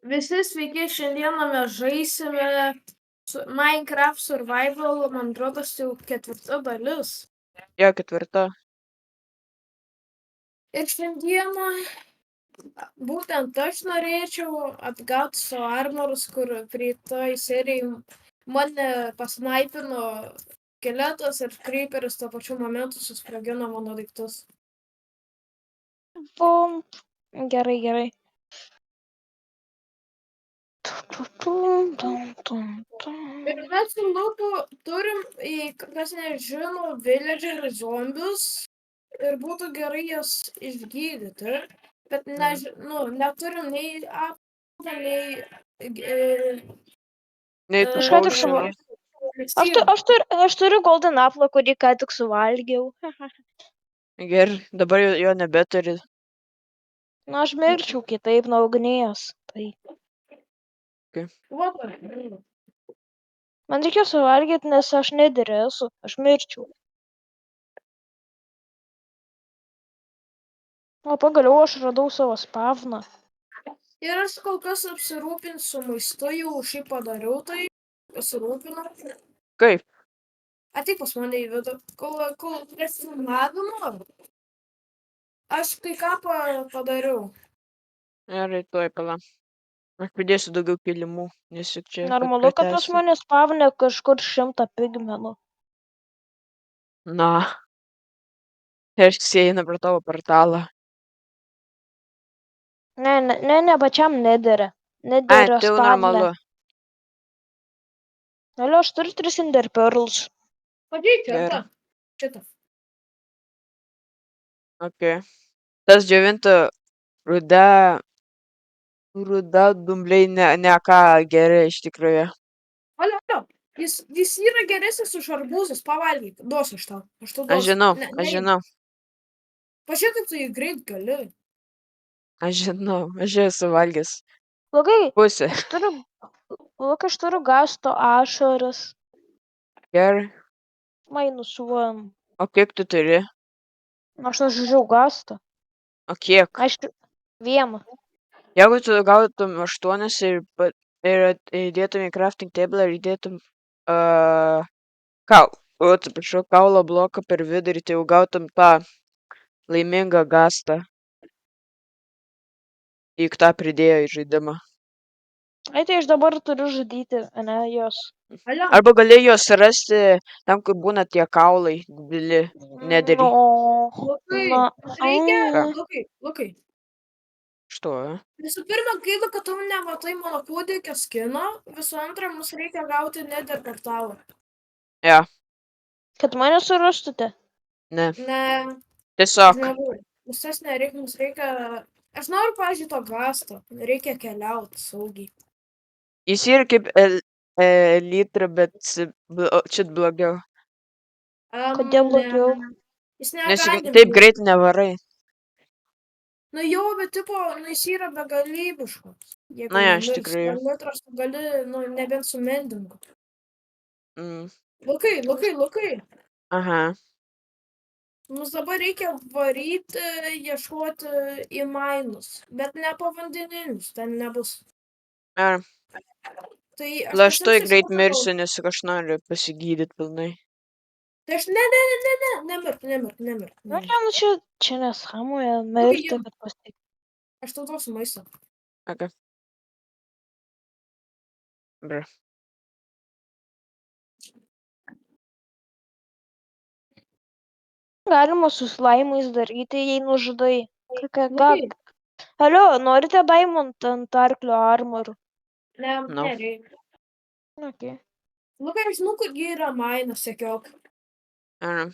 Visi sveiki, šiandieną mes žaisime Minecraft Survival, man atrodo, jau 4 dalis. Jo, 4. Ir šiandieną būtent aš norėčiau atgauti savo armorus, kur praeitoj serijai mane pasnaipino skeletas ir creeperis tuo pačiu momentu susprogino mano daiktus. Bum. Gerai. Ir mes su Luku turim, kas nežino, villager zombius ir būtų gerai jas išgydyti, bet neturim nei aplo, Nei tų Aš ką tik pošių. aš turiu golden apple, kurį ką tik suvalgiau. Gerai, dabar jo nebeturi. Na, aš mirčiau kitaip nuo ugnies. Tai man reikia suvalgyti, nes aš nederė esu. Aš mirčiau. O pagaliau aš radau savo spavną. Ir aš kol kas apsirūpinsiu maistu, jau šiaip padariau tai, pasirūpinau. Kaip? Ateik pas mane į vidų, kol prie filmavimo, aš kai ką padariau. Gerai, tuoj pala. Aš pridėsiu daugiau kilimų, nes juk čia... Normalu, kad pas mane spavnė kažkur 100 pigmenų. Na. Reiškia, eina pro tavo portalą. Ne, pačiam nederė. Nederė Tai jau spavnė. normalu. Alio, aš turiu 3 ender pearls. Padėk Gerai. šitą. Okay. Tas džiovinta ruda dumbliai ne ką geri iš tikrųjų. Alio, jis yra geresnis už arbūzus, pavalgyk, duosiu aš tau. Aš tau Aš duosiu. žinau. Pažiūrėk, kaip tu jį greit gali. Aš žinau, aš esu valgęs. Lukai, Pusė. aš turiu gasto ašaras. Gerai. -1. O kiek tu turi? Aš nužudžiau gastą. O kiek? Aš 1. Jeigu tu gautum 8 ir įdėtum į crafting table ir įdėtum kaulo bloką per vidurį, tai jau gautum tą laimingą gastą. Juk tą pridėjo į žaidimą. Tai aš dabar turiu žudyti, ne jos. Arba galėjai juos rasti tam, kur būna tie kaulai dideli, nedėri. Lukai. Što? Visų pirma, gaila, kad tu nematai mano kūdikio skino. Visų antra, mums reikia gauti nether portalą. Ja. Kad mane surastumėte? Ne. Ne. Tiesiog. Visas nereikia, mums reikia... Aš noriu, pavyzdžiui, to gasto. Reikia keliauti saugiai. Jis yra kaip elytra, bet čia blogiau. Kodėl blogiau? Jis Nes negali. taip greit nevarai. Nu jau, bet tipo, jis yra begalybiškas. Na, ja, iš tikrųjų. Litras tu gali, nebent su mendingu. Lukai. Aha. Mums dabar reikia varyti, ieškoti į mainus, bet ne povandeninius, ten nebus. Ar. Tai Aš toj greit mirsiu, nes aš noriu pasigydyti pilnai. Tai aš nemirk. Na, čia nesąmonė, mirti, kad pasitikti. Aš tau duosiu maisto. Okay. Bra. Galima su slaimais daryti, jei nužudai. Alio, norite diamond ant arklio armorų? Ne, nereikia. Okay. Lukai, aš žinau, kur yra mainas, sekiok. Ar.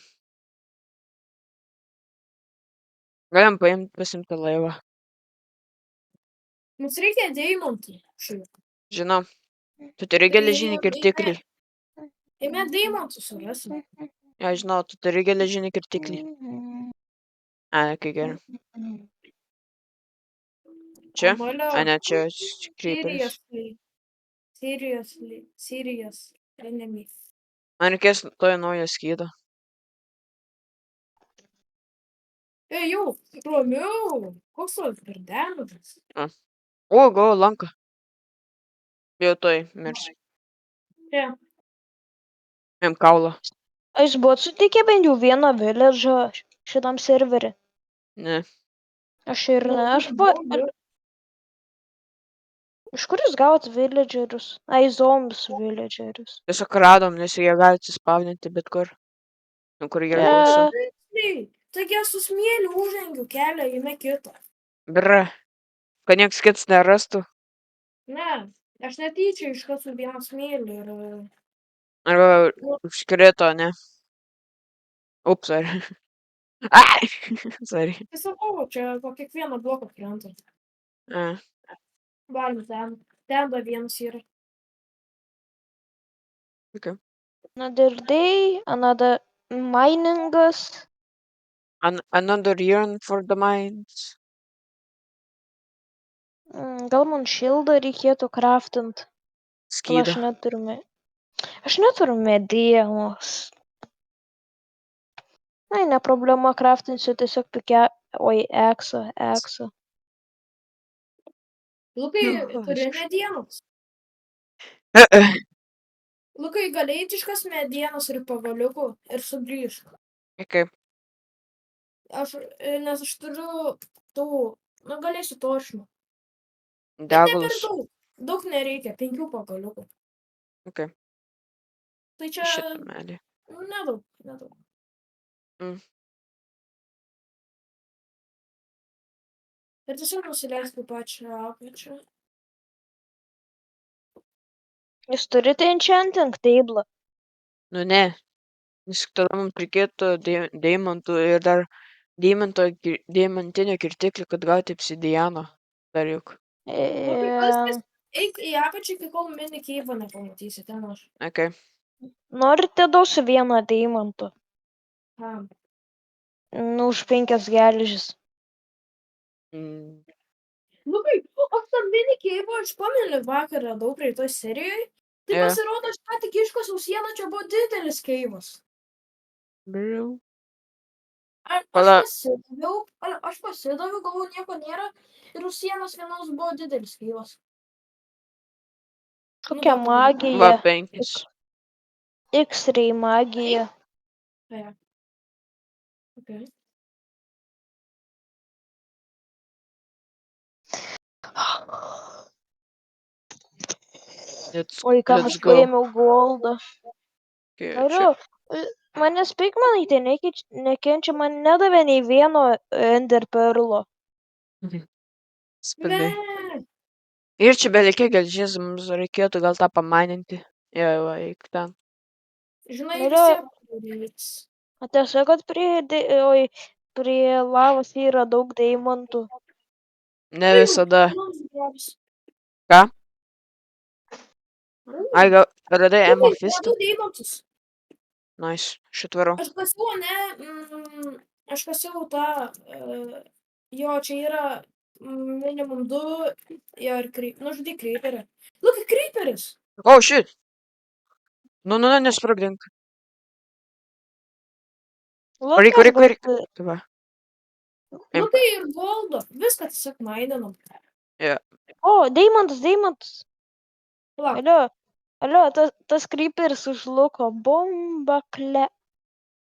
Galim pasimti laivą. Mums reikia deimantų. Žinau. Tu turi geležinį kirtiklį. Ėmė deimantų surasim. Ja, žinau, tu turi geležinį kirtiklį. Kai gerai. Čia? Ne, čia creeperis. Serious enemy. Man reikės toje naujo skydo. Jau, ramiau. Koks tas gardenas? O, gavau lanką. Jau tuoj mirsi. Čia. Jam kaulą. Ar jūs buvot sutikę bent jau vieną village'ą šitam serverį? Ne. Aš ir ne. Iš kur jūs gavot villagerius? Ai, zombius villagerius. Tiesiog radom, nes jie gali atsispavninti bet kur. Nu, kur yra gausu. Tiksliai. Taigi aš su smėliu užžengiu kelią į kitą. Bra. Kad nieks kitas nerastų. Ne, aš netyčia iškasu vieną smėlį ir... Arba užkrito, ne? Ups, sorry. Ai! Sorry. Tai sakau, čia po kiekvieno bloko krenta. A. Valim ten. Ten dar vienas yra. Okay. Another day, another miningas. Another yearn for the mines. Gal man šildą reikėtų kraftint. Gal aš Skydą. neturiu. Aš neturiu medienos. Na, ne problema, kraftinsiu tiesiog pikę. Oi, eksą. Lukai, Nu, turi viskas. medienos. Lukai, galėjai iškas medienos ir pagaliukų ir sugrįžk. Okay. Nes aš turiu tų, nu galėsiu tošinų. Bet ne per Degalus. daug. Daug nereikia, 5 pagaliukų. Okay. Tai čia Šitą medį. nedaug. Ir tiesiog nusileisti pačią apačią. Jūs turite enchanting table? Nu ne. Nes tada mums reikėtų deimantų ir dar deimantinio kirtiklį, kad gauti obsidiano. Dar juk. Eik į apačią, kai kol mini keivą nepamatysi, ten aš. Okay. Norite duosiu vieną deimantų? Kam? Nu, už 5 geležis. Lukai, aš tą mini keivą aš pamenu vakar radau praeitoj serijoje. Tai Jo. pasirodo, aš ką tik iškasiau sieną, čia buvo didelis keivas. Bliu. Aš Pala. pasidaviau, galvoju, nieko nėra. Ir už sienos vienos buvo didelis keivas. Kokia Nu, magija? Va 5. X-ray magija. Ja. Okay. Oi, kam aš paėmiau goldą. Okay, Ariu, manęs pigmenai tai nekenčia, man nedavė nei vieno ender perlo. Spilvai. Ne. Ir čia belikė gelžės, mums reikėtų gal tą pamaninti. Jo, eik ten. Žinai, Ariu, visi reiks. tiesa, kad prie lavos yra daug deimantų. Ne visada. Ką? Ai, gal radai amorfistą? Radau deimantus. Nice. Šitvarau. Aš kasiau tą, jo, čia yra minimum 2, jo ir žodį kreiperį. Lukai, kreiperis! Oh, shit. Nu, nesprogdink. Varyk. Tai va. Lukai ir goldo. Viską tiesiog maininam. Jo. O, deimantas. Palauk. Alio, tas kreiperis užluko. Bomba kle.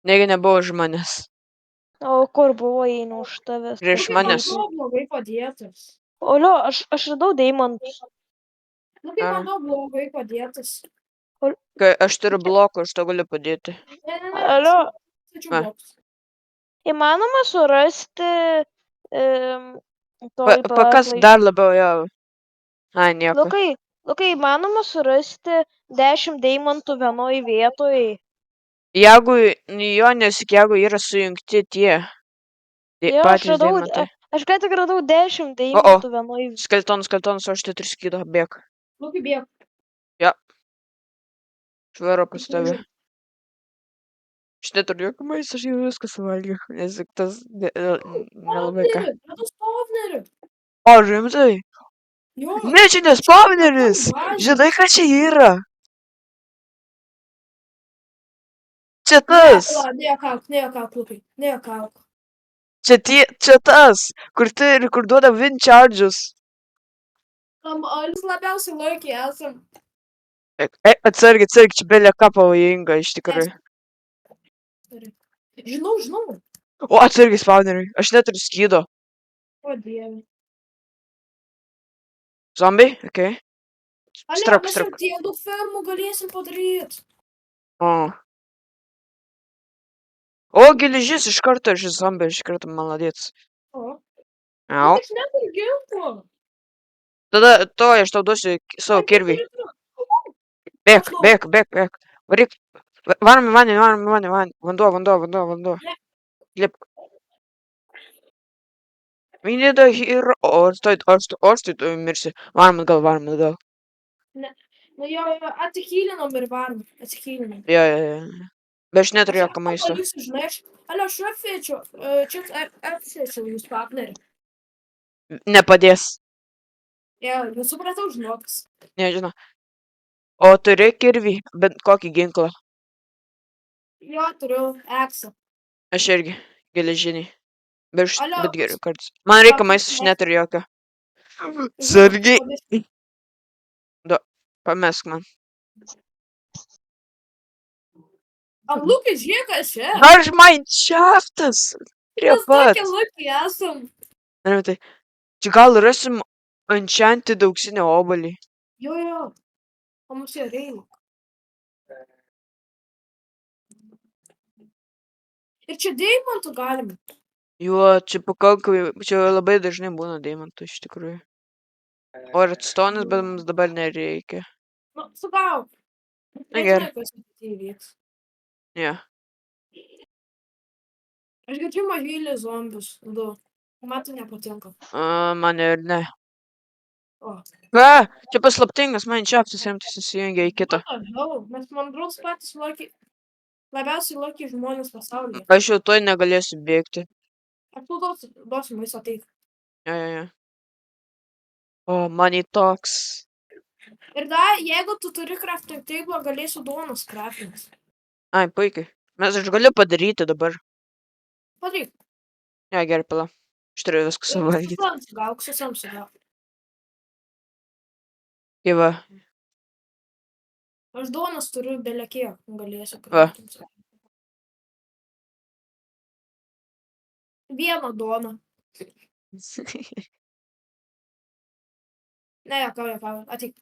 Negi nebuvo už manęs. O kur buvo, jei ne už tavęs? Prieš Lukai, man manęs. buvo blogai padėtas. Alio, aš radau deimantus. Lukai, Ar? man buvo blogai padėtas. Kai aš turiu blokų, aš to galiu padėti. Ne. Alio, Stačiau Va. blokus. įmanoma surasti Kas dar labiau jau. Ai, nieko. Lukai, įmanoma surasti 10 deimantų vienoj vietoj. Jeigu yra sujungti tie Jo, patys deimantai. aš ką tik radau 10 deimantų vienoj vietoj. Skeltonas, aš tai 3 skydo, bėg. Lukai, bėg. Švaro pas tave. Aš neturiu jokio maisto, aš jau viską suvalgiau, nes tas nelabai ką. Radau spawnerį. O, rimtai? Jo. Ne, čia ne spawneris. Žinai, ką čia yra? Čia tas. Nejuokauk, Lukai. Nejuokauk. Čia tas, kur duoda win charges. Alis labiausiai loikiai esam. Atsargiai, čia belia ką pavojinga iš tikrųjų. Žinau. O, atsargiai spawneriai. Aš neturiu skydo. O dieve. Zombiai? Okei. Ale, Strap, mes strap. jau tiek daug fermų galėsim padaryti. O. O, geležis iš karto, šis zombiai iš karto maladėts. O. Au. Aš neturiu ginklo. Tada to aš tau duosiu savo kirvį. Bėk. Varyk. Varom į vandenį. Vanduo. Lip. We need a hero. O, štai tu mirsi. Varom atgal. Nu jo, atsikylinom ir varom. Atsikylinom. Jo. Bet aš neturiu jokio maisto. Ale, aš apsveičiau. Čia apsveičiau jūs partnerį. Nepadės. Jo, jūs supratau žmogus. Nežinau. O turi kirvį, bet kokį ginklą. Jo, turiu eksą. Aš irgi geležinį. Bet Alio, geriau kartais. Man reikia maisto, aš neturiu jokio. Sargiai. Pamesk man. Lukai, žiūrėk, kas čia. Aš Minecraftas. Prie Mes pat. tokie lukai esam. Tai. Čia gal rasim enchanted auksinę obuolį. Jo. O mums jo reikia. Ir čia deimantų galime. Jo, čia pakankamai, čia labai dažnai būna deimantų iš tikrųjų. O redstone'as, bet mums dabar nereikia. Nu, sugauk. Na gerai. Nežinai, kas įvyks. Jo. Aš girdžiu mažylį zombius. Du. Man tai nepatinka. Man ir ne. O. Ką? Čia paslaptingas Minecraftas, jam tai susijungia į kitą. Mes man bros patys labiausiai lokiai žmonės pasaulyje. Aš jau toj negalėsiu bėgti. Aš tu duosiu maisto taip. Jo. O, money talks. Ir dar, jeigu tu turi crafting table, galėsiu duonos craftintis. Ai, puikiai. Aš galiu padaryti dabar. Padaryk. Jo, gerai, pala. Aš turiu viską suvalgyti. Sugauk. Tai va. Aš duonos turiu belekiek, galėsiu Va. craftintis. Vieną duoną. Ne, juokauju. Ateik.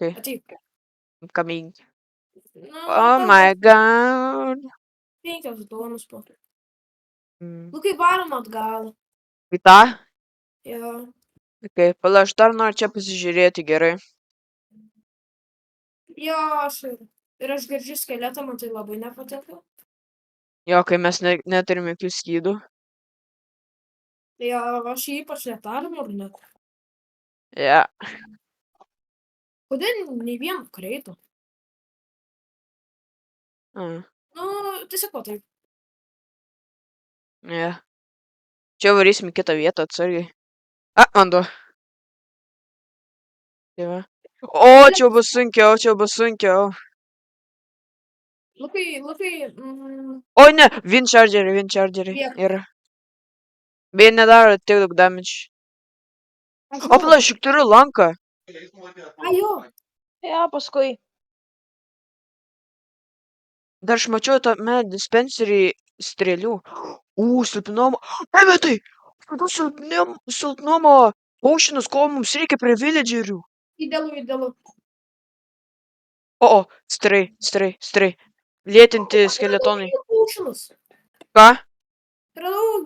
Okay. Ateik. Coming. Nu, Oh my god. 5 duonos po. Mm. Lukai, varom atgal. Į tą? Jo. Okay, pala, aš dar noriu čia pasižiūrėti gerai. Jo, aš ir aš girdžiu skeletą, man tai labai nepatinka. Jo, kai mes neturim jokių skydų. Jo, aš ypač netarimo ar ne. Ja. Kodėl nei vieno kreito? Mm. Nu, tiesiog po taip. Ja. Čia varysim į kitą vietą atsargiai. Vanduo. Tai va. O, čia bus sunkiau. Lukai, O, ne, wind chargeriai. Yra. Beje, nedaro tiek daug damage. O, pala, aš juk turiu lanką. jo. Jo, paskui. Dar aš mačiau tame dispenserį strėlių. Silpnumo. Emetai! Silpnumo potionus, ko mums reikia prie villagerių. Įdėlu. O, strai. Lėtinti skeletonai. Potionus. Ką? Radau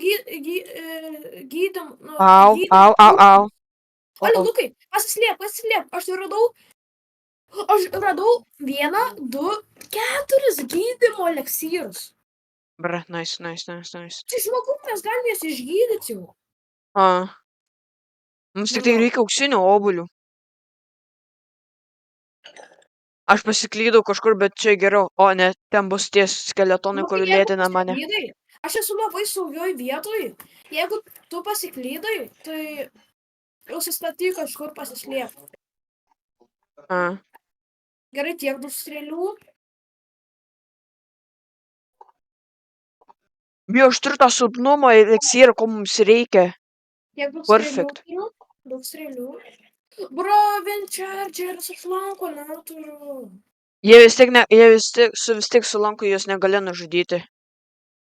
gydam. Au. Ale, Lukai, pasislėp. Aš radau 1, 2, 4 gydymo eliksyrus. Bra, nice. Tai žmogum, mes galim jas išgydyti jau. Mums tik tai reikia auksinių obuolių. Aš pasiklydau kažkur, bet čia geriau. O, ne, ten bus tie skeletonai, kur lėtina mane. Aš esu labai saugioj vietoj. Jeigu tu pasiklydai, tai užsistatyk kažkur pasislėp. Gerai, tiek daug strėlių. Bio, aš turiu tą silpnumo eliksyrą, ko mums reikia. Tiek daug Perfect. strėlių. Daug strėlių. Bro, vien chargeris aš lanko neturiu. Jie vis tiek su lanku jos negali nužudyti.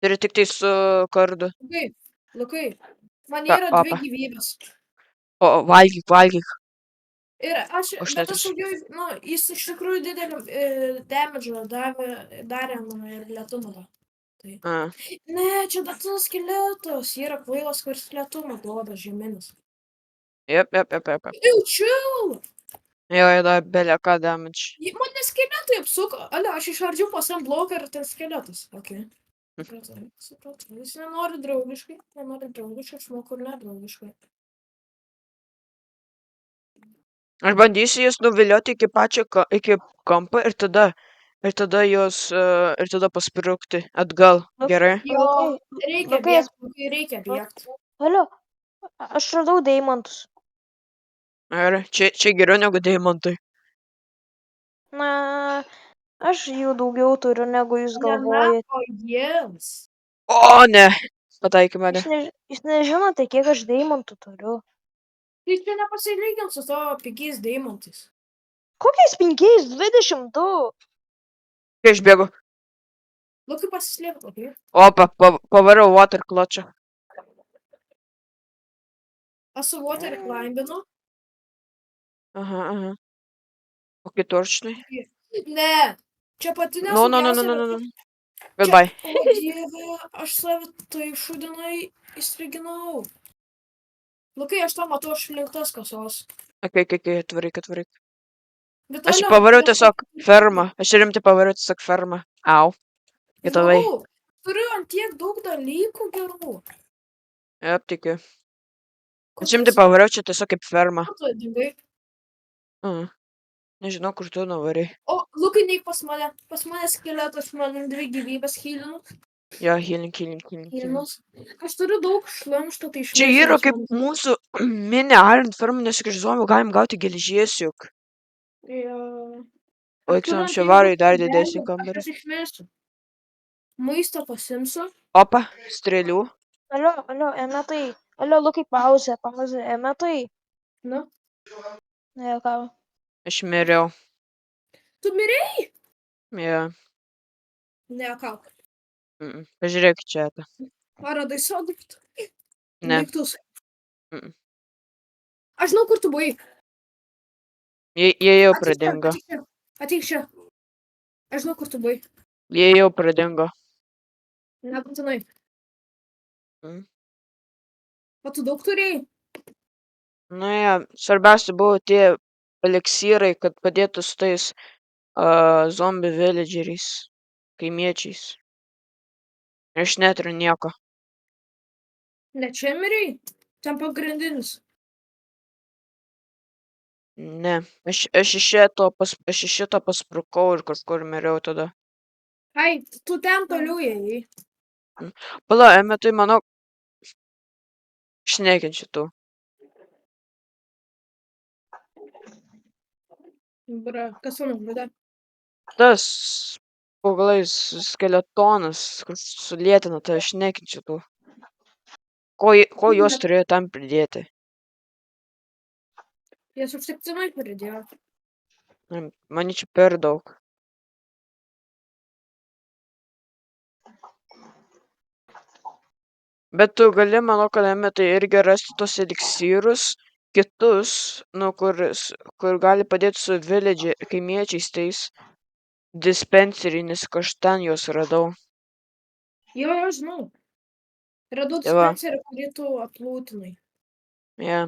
Turi tik tai su kardu. Lukai, man Ką, yra 2 opa. gyvybės. O, valgyk. Ir aš, Aš bet aš neturėsiu. saugiau, nu, jis iš tikrųjų didelį damage'ą darė mano ir lietumą. Tai. A, Ne, čia dar tas skeletas, yra kvailas, kuris lietumą duoda žeminis. jep. Jaučiu! Jo, da belė ką damage. Mane skeletai apsuko. Ale, aš išardžiau pas ant bloką ir ten skeletas. Ok. Supratau. Jis nenori draugiškai, aš moku ir nedraugiškai. Aš bandysiu jas nuvilioti iki kampo ir tada paspirukti atgal. Gerai? Jo, Lukai, reikia bėgti. alio, aš radau deimantus. Ar čia geriau negu deimantai. Na, aš jų daugiau turiu, negu jūs galvojate. O jiems. O, ne. Pataikė mane. Jūs nežinote, kiek aš deimantų turiu. Tai čia nepasilygint su tavo pigiais deimantais. Kokiais 5? 22. Kai aš bėgu. Lukai pasislėp, ok? Opa, pavariau water clutchą. Aš su water climbinu. Aha. O kitorčnai? Ne. Čia pati No. nesaugiausia. Goodbye. O dieve, aš save tai šudinai įstriginau. Lukai, aš tą matau aplink tas kasos. Ok, atvaryk. Bet Aš alio, pavariau tiesiog fermą. Aš rimtai pavariau tiesiog fermą. Au. Kitavai. Žinau, turiu ant tiek daug dalykų gerų. Jep, tikiu. Aš rimtai pavariau čia tiesiog kaip fermą. Kur tu dingai? Nežinau, kur tu nuvarai. O, Lukai, neik pas mane. Pas mane skeletas, man 2 gyvybės healinu. Jo, healing. Healinus. Aš turiu daug šlamšto, tai Čia yra kaip mūsų mini Iron Farm, nes iš zombių galim gauti geležies juk. Jo. O iksam čia varo į dar didesnį kambarį. Aš išmėsiu. Maisto pasimsiu. Opa, strėlių. Alio, emetai. Alio, Lukai, pauzė, emetai. Nu, Ne, ką. Aš miriau. tu mirei? Jo. Ne, ką. Pažiūrėk čia. Ar radai savo daiktų? Ne. Daiktus. Mm. Aš žinau, kur tu buvai. Jie jau pradingo. Ateik čia. Aš žinau, kur tu buvai. Jie jau pradingo. Nebūtinai. Mm. O tu daug turėjai? Nu, ja, svarbiausia buvo tie eliksyrai, kad padėtų su tais zombių villageriais, kaimiečiais. Aš neturiu nieko. Ne čia mirei? Ten pagrindinis. Ne, aš iš šito pasprukau ir kažkur miriau tada. Ai, tu ten toliau ėjai. Pala, tai manau, aš nekenčiu tų. Bra, kas su nužudė? Tas pagalais skeletonas, kur sulėtina, tai aš nekenčiu tų. Ko jos turėjo tam pridėti? Jas užtektinai pridėjo. Manyčiau per daug. Bet tu gali, manau, kad tai irgi rasti tos eliksyrus, kitus, nu, kur gali padėti su kaimiečiais tais dispenseriai, nes aš ten juos radau. Jo, žinau. Radau Tai va. dispenserį, kurį tu aplūtinai. Ja.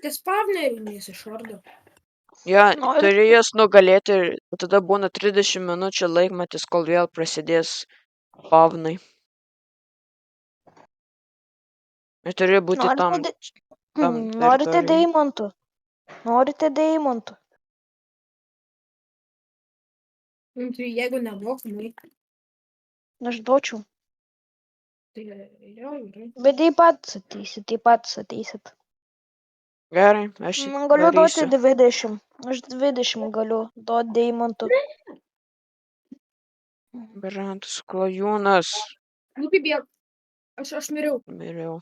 Tai spavneriai nesišardo. Ja, turi jas nugalėti ir tada būna 30 minučių laikmatis, kol vėl prasidės pavnai. Ir turi būti tam Norite deimantų? Norite deimantų? Tai jeigu nemokamai, Aš duočiau. tai jo, gerai. Bet taip pat ateisit. Gerai, aš Galiu duoti darysiu. 20. Aš 20 galiu duoti deimantų. Berantas klajūnas. Nu, kaip jie Aš miriau. Miriau.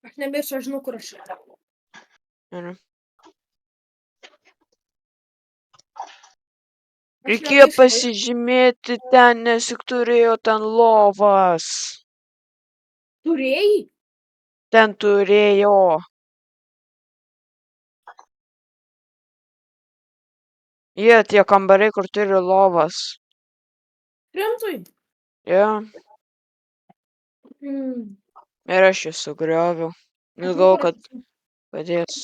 Aš nemirsiu, aš žinau, kur aš. Ir Aš reikėjo nebeišlaikiau. pasižymėti ten, nes juk turėjo ten lovas. Turėjai? Ten turėjo. Jie tie kambariai, kur turi lovas. Rimtai? Jo. Mm. Ir aš jį sugrioviau. Aš žinau, Galvojau, kur kad aš. padės.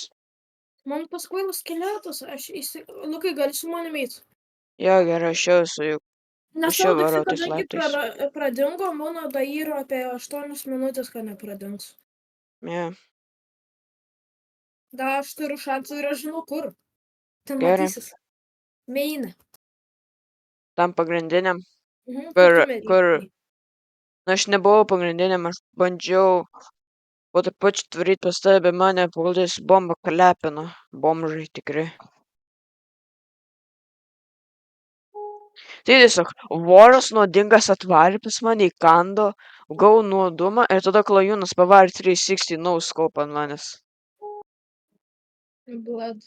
Man tas kvailas skeletas. Lukai, gali su manimi eiti? Jo, gerai, aš jau esu juk. Nes Aš jau tavo daiktai, varau tais kadangi laiptais. pradingo, mano dairo apie 8 minutės, kad nepradings. Jo, Da aš turiu šansų ir aš žinau, kur. Ten gerai. matysis. Meine. Tam pagrindiniam. Mhm, Kur, tu merei. kur, na, aš nebuvau pagrindiniam, aš bandžiau po taip pat tvaryt pas tave, bet mane paguldės bomba klepino. Bomžai tikri. Tai tiesiog voras nuodingas atvarė pas mane, įkando, gavau nuodumą ir tada klajūnas pavarė 360 no scope ant manęs. Blood.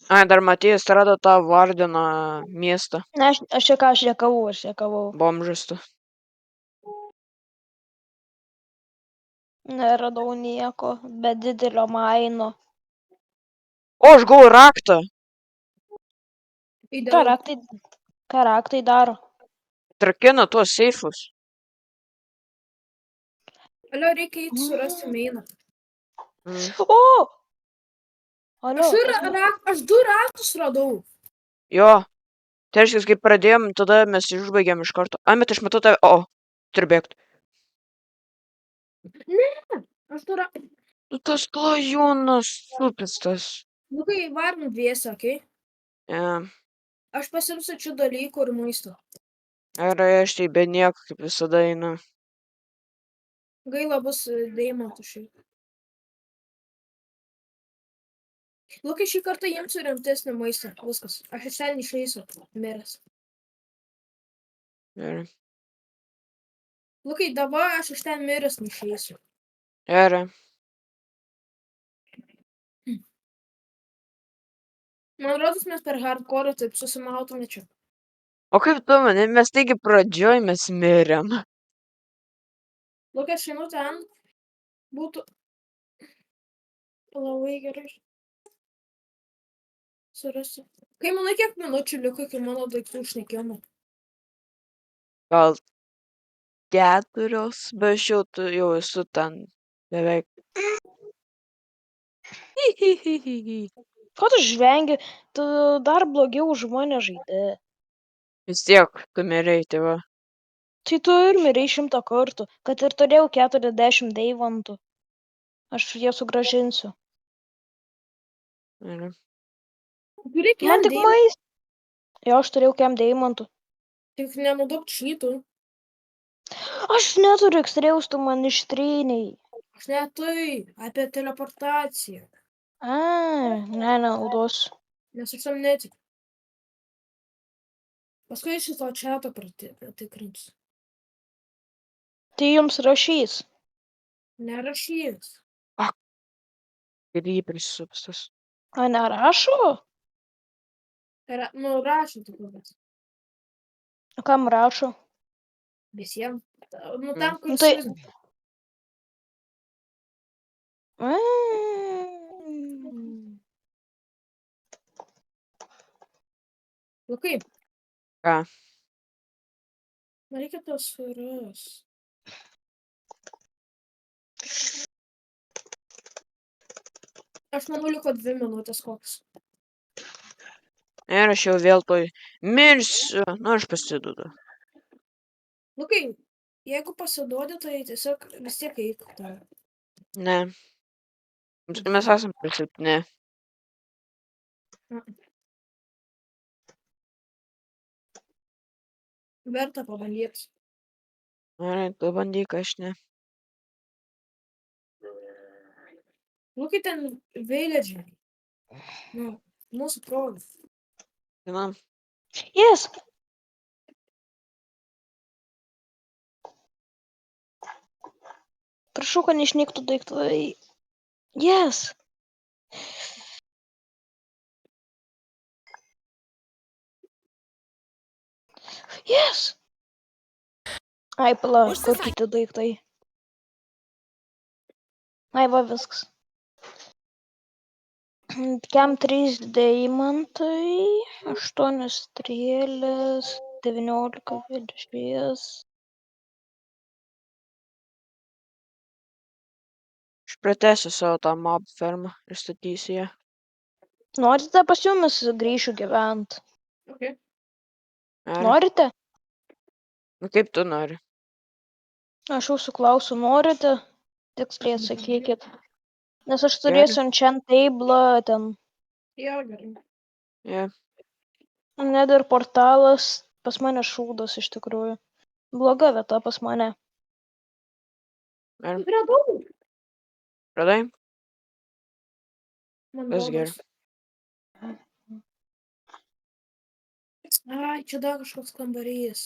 Ai, dar Matijas rado tą Vardino miestą. Ne, aš juokavau. Bomžas tu. Neradau nieko, be didelio maino. O, aš gavau raktą. Įdėjau. Ką raktai daro? Trakina tuos seifus. Alio, reikia eiti surasti meiną. Mm. O! Alio, Aš 2 raktus radau. Jo. Tai reiškia, kai pradėjom, tada mes užbaigėm iš karto. Ai, bet aš matau tave. O, turiu bėgti. Aš 2 raktus. Nu, tas klajūnas supistas. Lukai, varom dviese, okei? Ja. Aš pasimsiu čia dalykų ir maisto. Ir aš tai be nieko, kaip visada einu. Gaila bus deimantų šiaip. Lukai, šį kartą imsiu rimtesnį maistą. Viskas. Aš iš ten išeisiu. Miręs. Ir. Lukai, dabar aš iš ten miręs neišeisiu. Ir. Man rodos, mes per hardcore taip susimautume čia. O kaip tu mane, mes taigi pradžioj mes mirėm. Lukai, aš einu ten. Būtų labai gerai. Surasiu. Kai manai, kiek minučių liko iki mano daiktų išnekėjimo? Gal 4, bet aš jau esu ten beveik. ko tu žvengi? Tu dar blogiau už mane žaidi. Vis tiek, tu mirei, tai va. Tai tu ir mirei 100 kartų, kad ir turėjau 40 deimantų. Aš ją sugrąžinsiu. Ir. Turi Man kem tik deimantų. maistas. Jo, aš turėjau kem deimantų. Tik nenaudok čytų. Aš neturiu ekstrėjaus, tu man ištrynei. Aš ne tai. Apie teleportaciją. A, nenaudosiu. Nes aš tam netikiu. Paskui iš to čato patikrinsiu. Tai jums rašys. Nerašys. Grybris supstas. A, nerašo? Rašo tik labai. Kam rašo? Visiems. Nu tam, kur Nu tai- įsivaizduoji. Lukai, Ką? man reikia tos suras. Aš manau, liko 2 minutės koks. Ir aš jau vėl toj mirsiu. Nu, aš pasiduodu. Lukai, jeigu pasiduodi, tai tiesiog vis tiek eik. Ne. Mes esam prisilpni. Verta pabandyti. Gerai, tu bandyk, aš ne. Lukai, ten veiledžiai. Nu, Mūsų proga. Žinom. Yes. Prašau, kad neišnyktų daiktai. Yes. Yes. Ai, pala, kur kiti daiktai. Ai, va viskas. Kiam 3 deimantai, 8 strėlės, 19 geležies. Aš pratęsiu savo tą mob fermą ir statysiu ją. Norite pas jumis grįšiu gyvent? Okay. Ar? Norite? Nu, kaip tu nori? Aš jūsų klausiu, norite? Tiksliai atsakykit. Nes aš Gerai. turėsiu enchant table, ten Jo, gerai. Ja. nether portalas, pas mane šūdas iš tikrųjų. Bloga vieta pas mane. Ar? Radau. Radai? Man Tas gerai. rodos. Ai, čia dar kažkoks kambarys.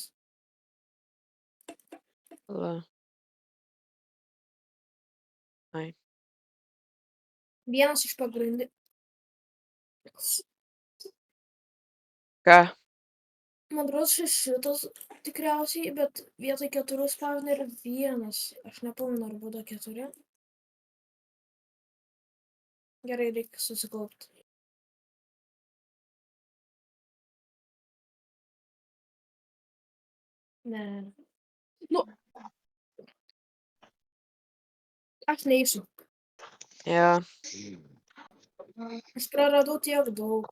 La. Ai. Vienas iš pagrindinių. Ką? Man rodos šitas tikriausiai, bet vietoj 4 spauna yra 1. Aš nepamenu, ar būdo 4. Gerai, reikia susikaupti. Ne. Nu. Aš neįsiu. Ja. Aš praradau tiek daug.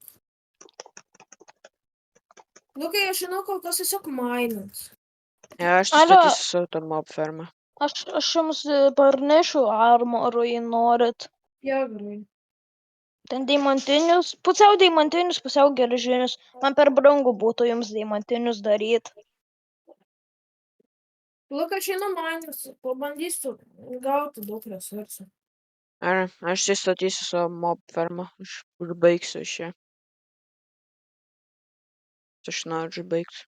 Lukai, aš žinau, kol kas tiesiog mainins. Ja, aš Alio. statysiu savo tą mob fermą. Aš jums parnešiu armorų, jei norit. Jo, gerai. Ten deimantinius, pusiau geležinius. Man per brangu būtų jums deimantinius daryti. Lukai, aš einu mainins. Pabandysiu gauti daug resursų. Ar? Aš čia statysiu savo mob fermą. Aš užbaigsiu aš ją. Aš noriu užbaigti.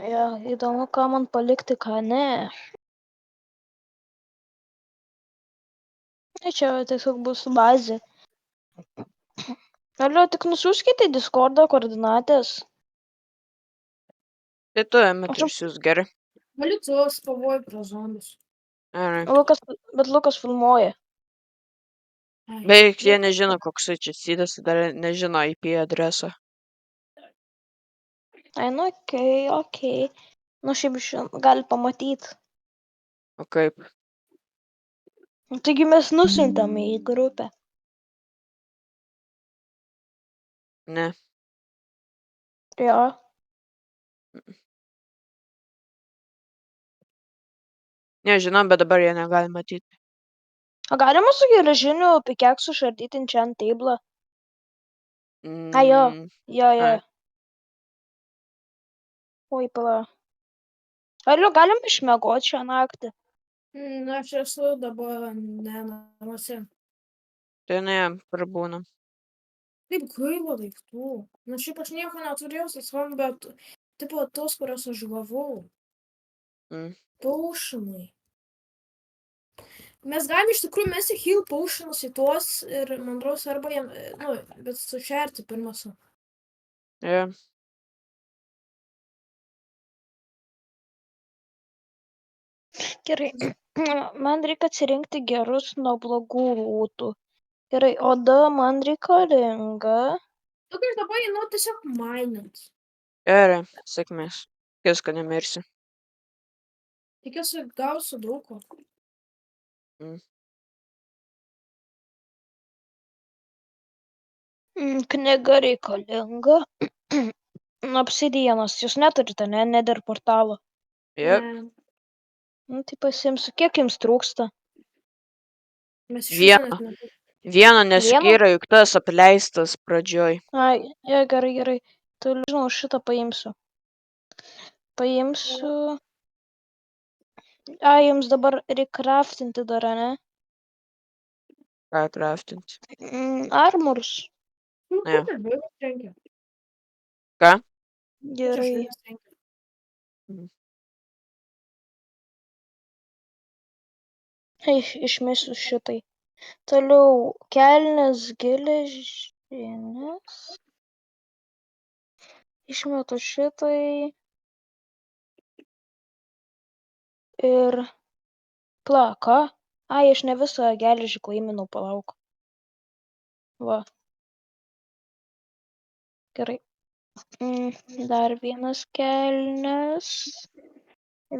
Ja, įdomu, ką man palikti, ką ne. Čia tiesiog bus bazė. Alio, tik nusiųskite į Discordą koordinatės. Tai tu ėmė Aš ir siūs gerai. Galiu tu, aš pavoju prie zombius. Ar? Bet Lukas filmuoja. Ai. Beveik jie nežino, koks čia sydas, dar nežino IP adreso. Ai, nu, okei. Nu, šiaip gali pamatyti. O kaip? Taigi mes nusiuntėme į grupę. Ne. Jo. Nežinau, bet dabar jie negali matyti. O galima su geležiniu pikeksu šardyti enchant table? Ai, jo. Jo. Ai. Oi, pala. Alio, galim išmiegot šią naktį? Aš esu dabar ne namuose. Tai ne, prabūnam. Taip gaila daiktų. Na, šiaip aš nieko neturėjau su savim, bet tipo tos, kurios aš gavau. Paušinai. Mes galim iš tikrųjų mesti heal paušinus į tuos ir, man rodos, arba jam, nu, bet sušerti pirmas. Ja. Gerai. Man reikia atsirinkti gerus nuo blogų rūtų. Gerai, oda man reikalinga. Tu kai dabar einu tiesiog mainint. Gerai, sėkmės. Tikiuosi, kad nemirsi. Tikiuosi gausiu daug ko. Knyga reikalinga. Obsidianas. Jūs neturite, ne? Nether portalo. Jep. Ne, Nu, tai pasiimsiu. Kiek jums trūksta? mes iš viso net Vieno. neturim. Vieno Vieno? neskyrė, juk tas apleistas pradžioj. Ai, gerai. Toliau, žinau, šitą paimsiu. Ai, jums dabar reikia craftinti dar, ne? Ką craftinti? Armorus. Nu, Ne. kur tas žvėris trenkia? Ką? Kur čia Gerai. žvėris trenkia? Išmesiu šitai. Toliau, kelnes geležinės. Išmetu šitai. Ir... Ką? Ai, aš ne visą geležį klaiminau, palauk. Va. Gerai. Dar vienas kelnes.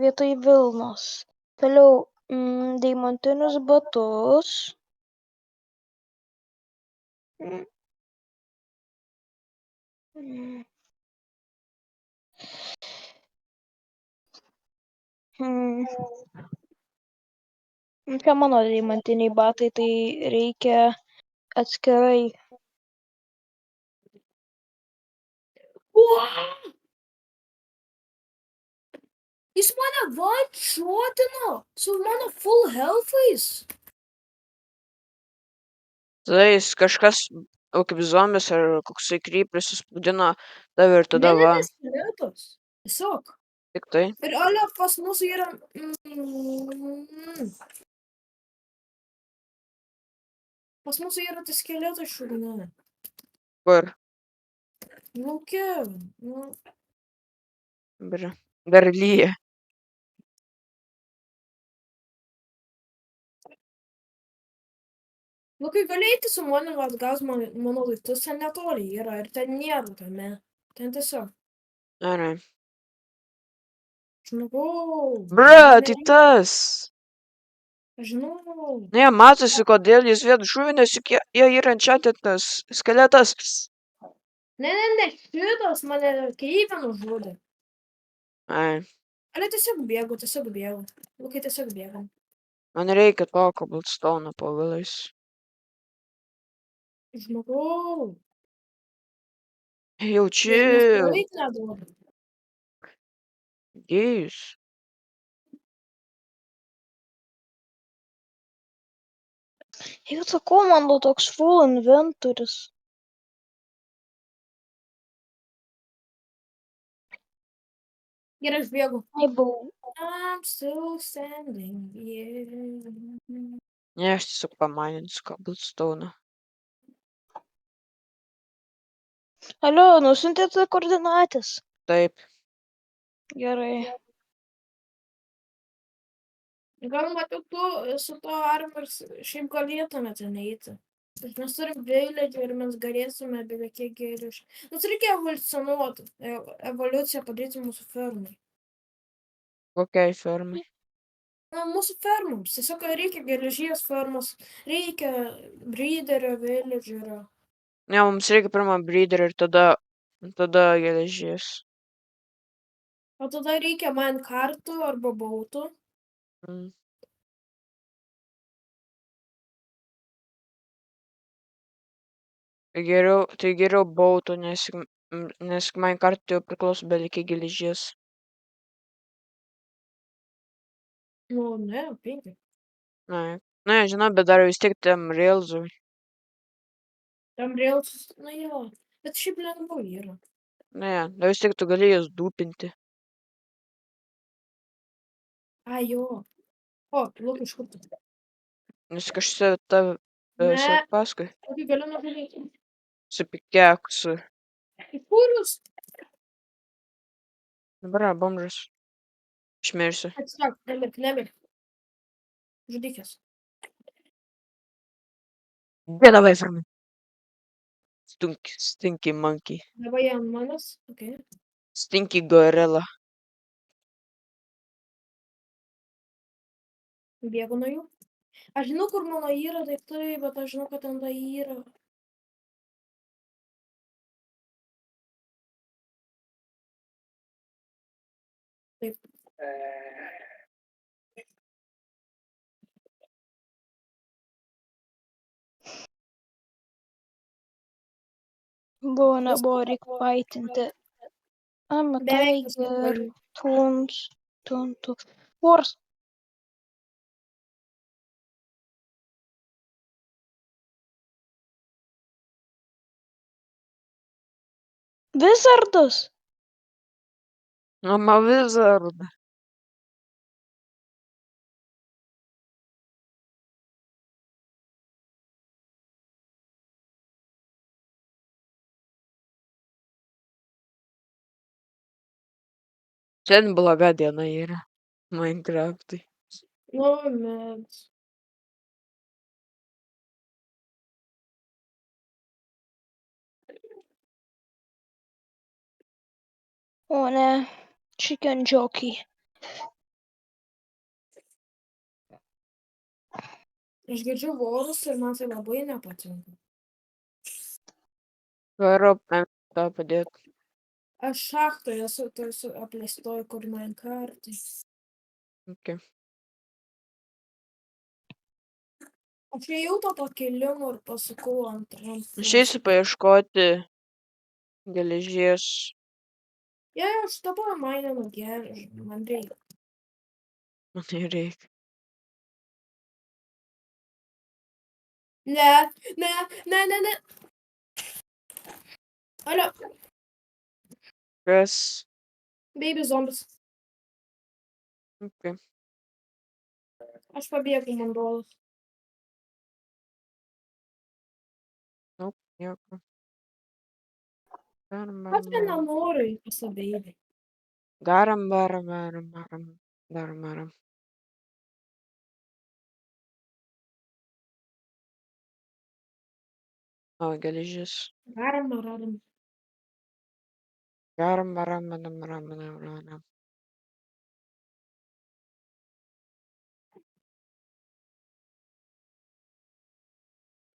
Vietoj vilnos. Toliau, deimantinius batus. Mm. Čia mano deimantiniai batai, tai reikia atskirai. Jis mane one-shotino su mano full health'ais. Tai jis kažkas, kaip zombis ar koksai krypris suspūdino tave ir tada va. Ne, skeletas. Tiesiog. Tik tai. Ir ale pas mus yra... Pas mus yra tas skeletas šūdina. Kur? Lauke. Dar lyja. Kai gali eiti su manim atgaus mano laiptus, ten netoli yra ir ten nėra tame. Ten tiesiog. Gerai. Žinau. Tai tas. Žinau. Ne, matosi, kodėl jis vien žuvi, nes juk jie yra enchantintas skeletas. Ne, šitas mane kreivę nužudė. Ai, Ale tiesiog bėgu. Lukai tiesiog bėgam. man reikia to cobblestone po galais. Žinau. Jaučiu. Nes praeit neduoda. Gėjus. Jau sakau, mano toks full inventoris. Gerai, aš bėgu. Ai, buvau. I'm still standing here. Ne, aš tiesiog pamaninsiu cobblestone. Alio, nusintėte koordinatės. Taip. Gerai. Galima tik tu su to armors šiaip galėtume ten eiti. Bet mes turim village ir mes galėsime beveik kiek geriau. Mums reikia evoliucionuoti. Evoliuciją padaryti mūsų fermai. Kokiai fermai? Na, mūsų fermoms. Tiesiog reikia geležies fermos, reikia breederio, villagerio. Ne, mums reikia pirmą breederį ir tada geležies. O tada reikia minecartų arba bautų. Tai geriau bautų, nes minecartų jau priklauso beveik geležies. Nu, ne, 5. Na, žinau, bet dar vis tiek tam railsui. Tam railsus, na jo. Bet šiaip lengviau yra. Ne, dar vis tiek tu gali jas dūpinti. Ai, jo. O, Lukai, iš kur tu? Nes kažkas tave Ne, paskui. Lukai, galiu nužudyti. Su pikeksu. Į kur jūs? Dabar bomžas. Išmirsiu. Atsitrauk, nemirk. Žudikės. Get away from me. Stinky monkey. Dabar jie ant manęs. Okay. Stinky gorilla. Bėgu nuo jų. Aš žinau, kur mano yra daiktai, bet aš žinau, kad ten ta yra. Taip. Buvo, nebuvo, reik paitinti. I'm a Beveik viską tiger, paėmiau. tuntu. Horse. Wizardas. Mama Wizard. Šiandien bloga diena yra. Minecraft'ui. Nu, mes. O ne, chicken jockey. Aš girdžiu vorus ir man tai labai nepatinka. Garo tą padėti. Aš šachtoje esu apleistoj, kur Minecraft'ai. Okay. Aš ėjau to pakilimu ir pasukau antram. Išeisiu paieškoti geležies. Jei aš dabar maininu geležį, man reikia. Man nereikia. Ne. Alio, Kas? baby zombis. Okay. Aš pabėgu, man rodos. Nieko. Aš nenoriu į pas baby. Garam. Darom. O, geležis. Garam. Garam.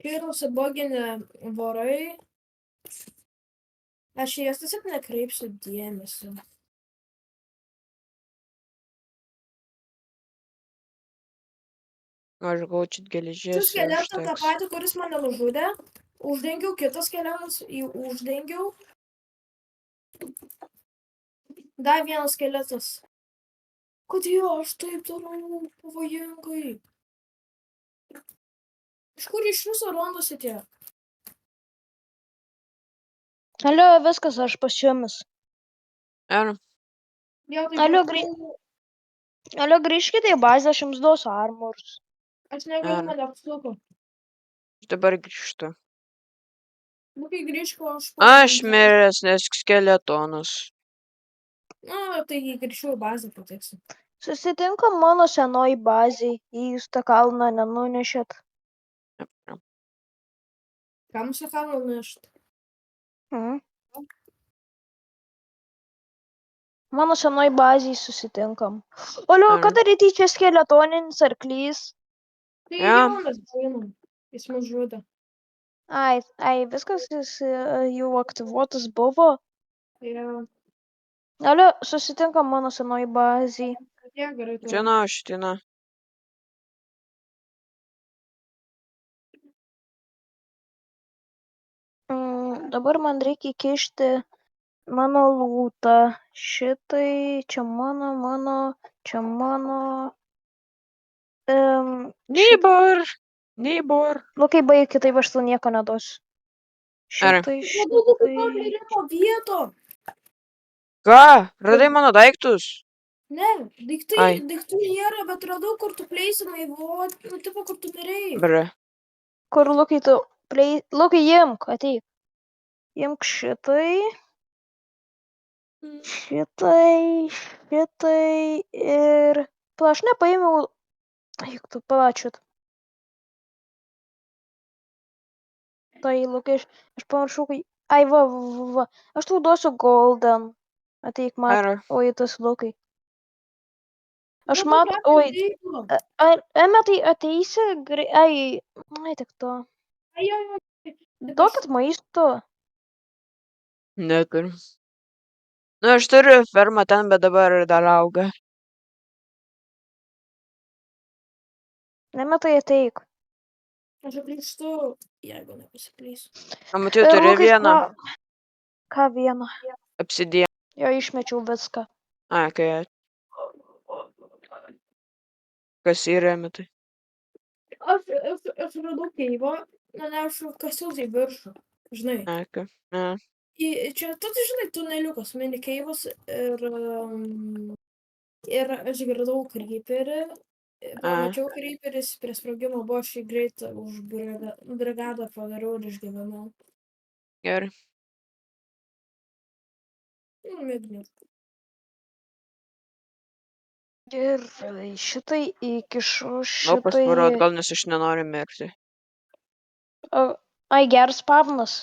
Kai nusiboginę vorai, aš į jas tiesiog nekreipsiu dėmesio. Aš gaučiau Tu geležies. skeletą tą patį, kuris mane nužudė, uždengiau, kitas skeletas jį uždengiau. Dar vienas skeletas. Kodėl aš taip darau pavojingai? Iš kur iš viso randasi tie? Alio, viskas, aš pas jumis. Ar Jau tai Alio, buvo- Alio, grįžkite į bazę, aš jums duosiu armorus. Aš negaliu, Ar. mane apsuko. aš dabar grįžtu? Nu, kai grįžtu, aš... Aš miręs, nes skeletonas. Na, tai kai grįžtu į bazę pateksiu. Susitinkam mano senoj bazėj, jei jūs tą kalną nenunešėt. Kam šią kalną nešt? Mhm. Mano senoj bazėj susitinkam. Alio, Ar. ką daryti čia skeletoninis arklys? Tai Jo. jau mes žinom. Jis mus žudė. Ai, viskas jis jau aktyvuotas buvo. Ja. Alio, susitinkam mano senoj bazėj. Ja, gerai. tuo. Žinau, šitina. Dabar man reikia įkišti mano lūtą. Šitai, čia mano, čia mano. Neibor. Lukai, baig, kitaip aš tau nieko neduosiu. Ar. Šitai, Labiau šitai. to mirimo vieto. Ką? Radai mano daiktus? Ne, Ai. daiktų nėra, bet radau, kur tu pleisimai, nu, tipo, kur tu mirėjai. Bre. Kur, Lukai, tu... Lukai, imk, ateik. Imk šitai. Šitai ir... Pala, aš nepaėmiau... Juk tu palačiut. Tai, Lukai, aš pamiršau, kai... Ai, va. Aš tau duosiu golden. Ateik, mat. Ar. Oi, tas Lukai. Aš Nu, mat... kokia Oi. veikla? Emetai ateisi... Ai, tik to. Ai. Duokit maisto. Neturiu. Nu, aš turiu fermą ten, bet dabar dar auga. Emetai ateik. Aš grįžtu. jeigu nepasiklysiu. O matai, turi Lukai, vieną ką vieną? obsidiją. Jo išmečiau viską. Ai, kai kas yra, matai. Aš radau keivą, mane aš kasiau į viršų, žinai. Ai, kai. A, Čia, tu žinai, tuneliukas, mini keivas ir aš girdau kryperį. Pamačiau kryperis, prie sprogimo buvo aš jį greit už brigadą padariau ir išgyvenau. gerai. Mėginiau. Gerai, šitai įkišu, Gal pasvarot, šitai... gal nes aš nenoriu mirti. Ai, geras spavnas.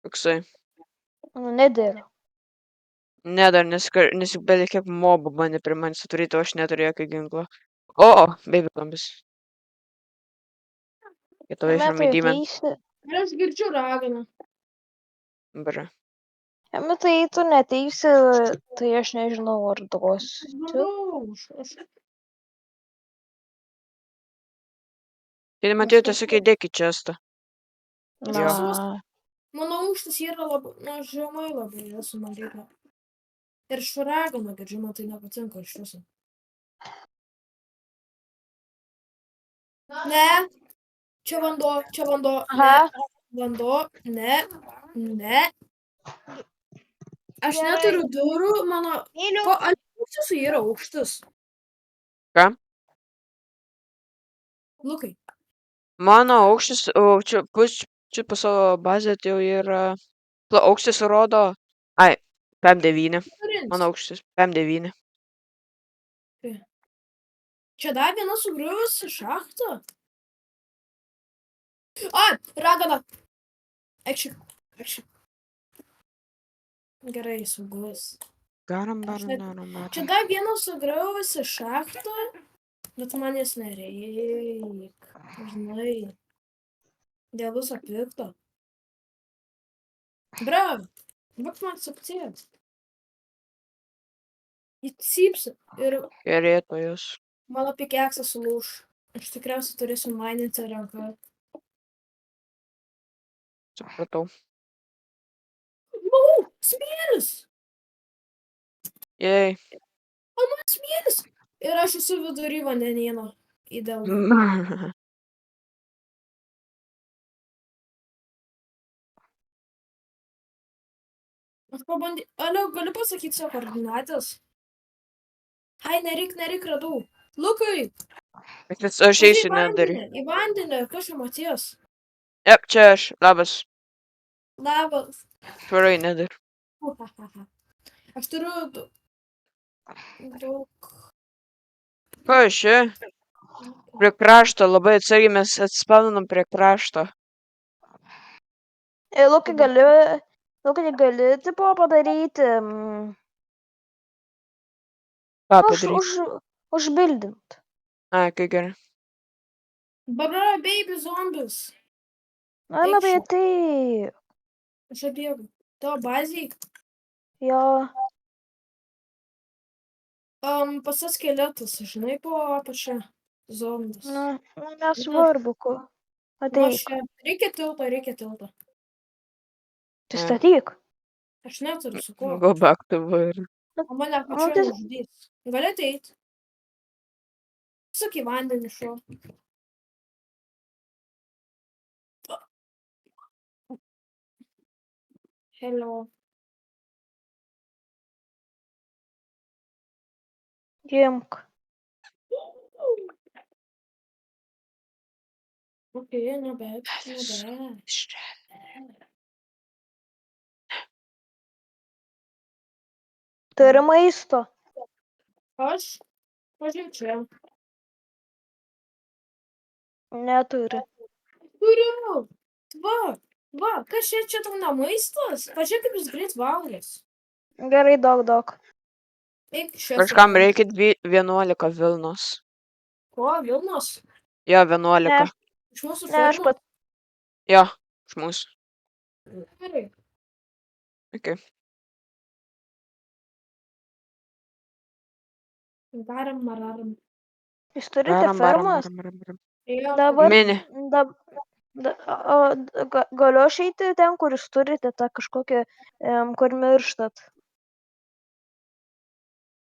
Koksai. Nu, nedėliu. Ne, dar nes beveik kiek mobų bandė prie manęs atvaryti, o aš neturiu jokio ginklo. O, baby zombis. Get away from me, Metai demon. ateisi. Ir aš girdžiu raganą. Bra. Metai tu neteisi, tai aš nežinau, ar duosiu. Bandau, aš Tai matai, tiesiog įdėk į čestą. Na, mano aukštis yra labai, žemai labai esu maryta. Ir šuraganą girdžiu, man tai nepatinka iš viso. Ne, čia vanduo, ne, aha, vanduo, ne. Aš Gerai. neturiu durų, mano, myliu. ko, aukštis yra aukštis. Ką? Lukai, Mano aukštis, čia po savo bazę tai jau yra... Aukštis rodo... Ai, PM9. turins. Mano aukštis PM9. Čia dar viena sugriuvusi šachta. Ai, ragana. Ekši. Gerai, saugus. Garam, Aš baram. Čia dar viena sugriuvusi šachta, bet man jas nereik. Žinai. Dėl viso pikto. Bra, būk man subtėt. Įcypsi ir Gerėtojus. mano pikeksas sulūš. Aš tikriausiai turėsiu maininti ranką. Supratau. Smėlis! Jei. Smėlis! Ir aš esu vidury vandenyno. Idealu. Aš Alio, galiu pasakyti savo koordinatės? Ai, nereik, radau. Lukai! Aš eisiu nedarį. Į vandenį, kas čia Matijas? Jep, čia aš. Labas. Labas. Švarai nedar. Aš turiu daug. Ką aš čia? Prie krašto, labai atsargiai mes atspaudinam prie krašto. Lukai, gali, tipo, padaryti... Ką padaryti? Užbildint. Ai, kai gerai. Bra, baby zombis. Na, metai atėjo. Aš atbėgu. Tavo bazėj. Jo. Pasas skeletas, žinai, po apačia. Zombis. Na, nesvarbu, ko. Ateik. Reikia tilto. Tai statyk. Aš neturiu su kuo. Go back to where. O mane apačioje nužudys. Gali ateit. Sak į vandenį šuo. Hello. Imk. Okay, nebet. Turi maisto. Aš pažiūrėjau. Neturi. Turiu. Va, kas čia tau ne maistas? Pažiūrėk, kaip jis greit valgys. Gerai, daug. Eik šios. Kažkam reikia 11 Vilnos. Ko, Vilnos? Jo, 11. Iš mūsų Ne, aš fermų? pat. Jo, iš mūsų. Gerai. Okay. Varam. Jūs turite fermas? Baram. Jo, Dabar, Mini. Galiu aš eiti ten, kur jūs turite tą kažkokią, kur mirštat.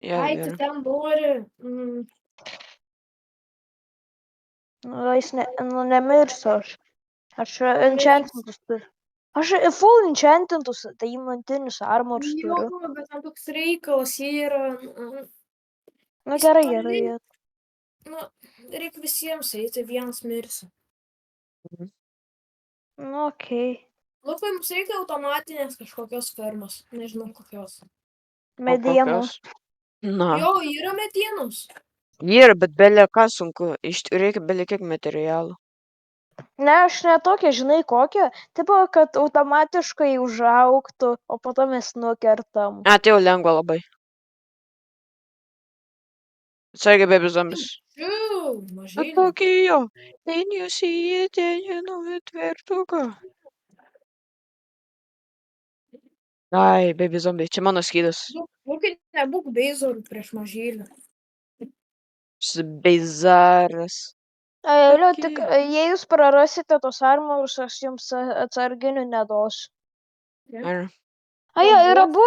Jo, Ai, tu gerai. ten nori. Nu, jis nemirsiu aš. Aš enchantintus turiu. Aš full enchantintus, tai įmantinius armors Jo, turiu. bet ten toks reikalas yra. Nu Jis gerai, toli. gerai. Nu, reikia visiems eiti, vienas mirsi. Nu, okei. Lukai, mums reikia automatinės kažkokios fermos. Nežinau kokios. O Medienų. kokios? Na, Jo, yra medienos. yra, bet belie ką sunku. Reikia belie kiek materialų. Ne, aš ne tokia, žinai kokia. Tipo, kad automatiškai užaugtų, o po to mes nukertam. Tai jau lengva labai. Atsargiai, baby zombis. Žiū, mažai. Tokijo. Ten jūs įėjate į naują tvirtuką. Ai, baby zombiai, čia mano skydas. Lukai, nebūk beizorų prieš mažylį. Šis beizaras. Alio, Tokie. tik jei jūs prarasite tos armorus, aš jums atsarginių neduosiu. Ar? Ai, ir abu,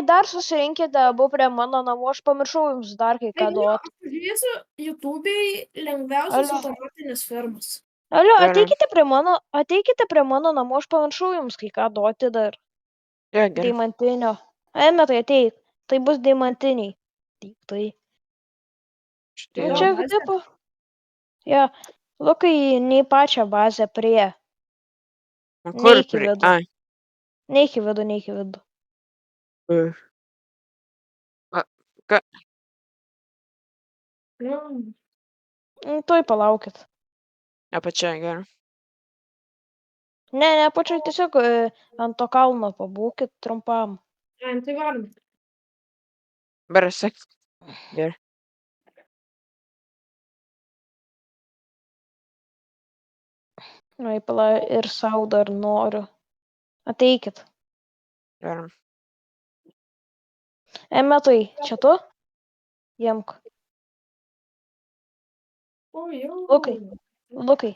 dar susirinkite abu prie mano namų, aš pamiršau jums dar kai ką duoti. Aš pažiūrėsiu YouTube'ai lengviausias Alio. automatinės fermas. Alio, Gerai. ateikite prie mano namų, aš pamiršau jums kai ką duoti dar. Jo, gerai. Deimantinio. Eime, tai ateik. Tai bus deimantiniai. Tai. Štai. Nu, čia tipo. Ja, Lukai, nei pačią bazę prie. O kur Neik į prie? vidų. Ai. Neik į vidų. Ką? Tuoj palaukit. Apačia, gerai. Ne, pačiai tiesiog ant to kalno pabūkit trumpam. Ai, tai varom. Barasek. Gerai. Nu, pala ir sau dar noriu. Ateikit. Gerai. Emetai, čia tu? Jemk. O, jau. Lukai.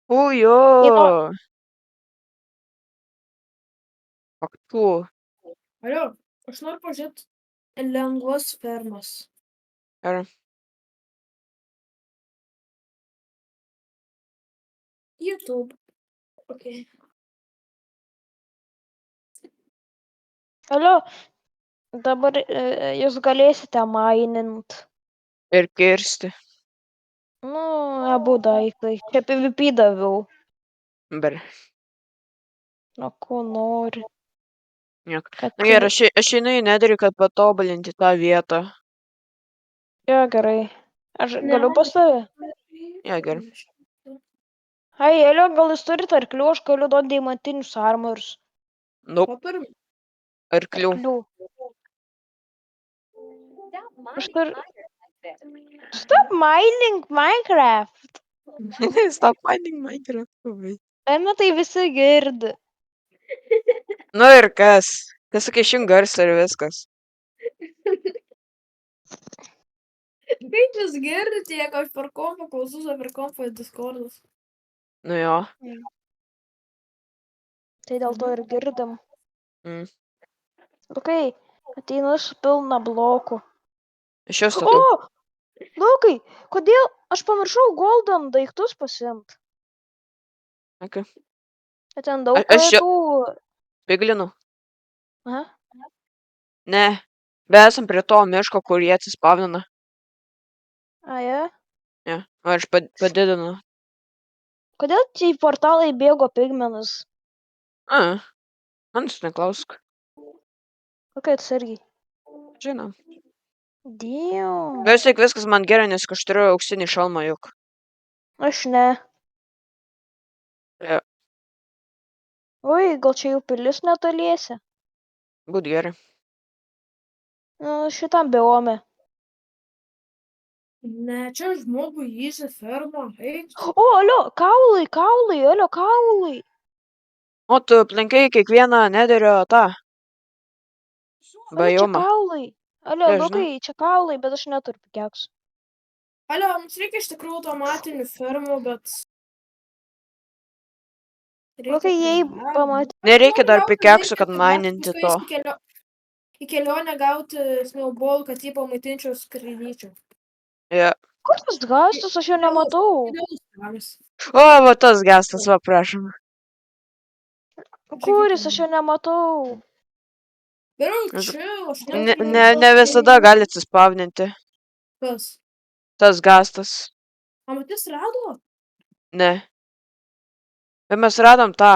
Ujo. Aktu. Alio, aš noriu pažiūrėti lengvas fermas. Gerai. YouTube. Okay. Alio, dabar jūs galėsite mainint. Ir kirsti. Nu, abu daiktai. Čia PvP daviau. Ber. Nu, ko nori. Nieko. Kad Na gerai, aš einu į nederį, kad patobulinti tą vietą. Jo, gerai. Aš galiu pas tave? Jo, gerai. Ai, Elio, gal jūs turite arklių, aš galiu duoti deimantinius armorius. Nope. Paturim. Arklių. Aš turiu... Stop mining Minecraft. Stop finding Minecraft. Eme tai visi girdi. Nu ir kas? Tiesiog išjung garsą ir viskas. Kaip jūs girdite, jeigu aš per kompą klaususiu, per kompą Discordas. Nu jo. Tai dėl to ir girdim. Mm. Lukai, ateinu su pilna blokų. Iš jos statau. O! Lukai, kodėl aš pamiršau golden daiktus pasiimt? Okay. Ten daug Aš jo- tų... Piglinu. Aha. Ne. Bet esam prie to miško, kur jie atsispavnina. Ja? Ne. Aš padidinu. Kodėl tie portalai bėgo pigmenus? Manęs neklausk. Kokia atsargiai? Žinau. Damn. Vis tik viskas man gerai, nes aš turiu auksinį šalmą juk. Aš ne. Jo. Oi, gal čia jau pilis netoliese? Būt gerai. Šitam biome. Ne, čia žmogui įsi fermą. Eik. O, alio, kaulai, alio, kaulai. O tu aplinkai kiekvieną nederio tą. Alio, čia Bajomą. kaulai. Alio, Jo, žinau. Lukai, čia kaulai, bet aš neturiu pikeksų. Alio, mums reikia iš tikrųjų automatinių fermų, bet Lukai, jei prie pamatys. Nereikia dar gauti pikeksų, laiką, kad kad maininti paskui to. į kelionę gauti snowball, kad jį pamaitinčiau skraidyčiau. Jo. Kur tas gastas, aš jo nematau. Idealus planas. O, va tas gestas, va, prašom. Kuris, aš jo nematau. Geriau Aš- čia, aš Ne visada gali atsispavninti. Kas? Tas gastas. Amatys rado? Ne. Bet mes radom tą.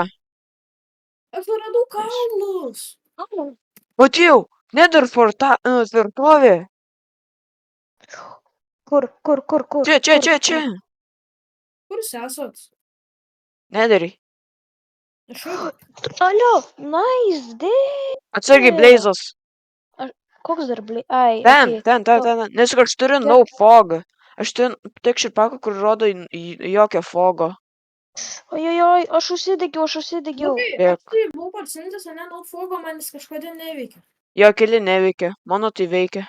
Aš radau kaulus. O jau, tvirtovė. Kur? Čia. Kur jūs esat? Nedari. Aš irgi. Alio, nice, dėj. Atsargiai, Blazas. Koks dar blai? Ai, Ten. okei. Nes aš turiu Kiek? no fog. Aš turiu tik širpaką, kur rodo jokio fogo. Ojojoj, aš užsidegiau. Lukai, aš tai buvau parsintęs, ane, nuo fogo, man jis kažkodėl neveikia. Jo keli neveikia. Mano tai veikia.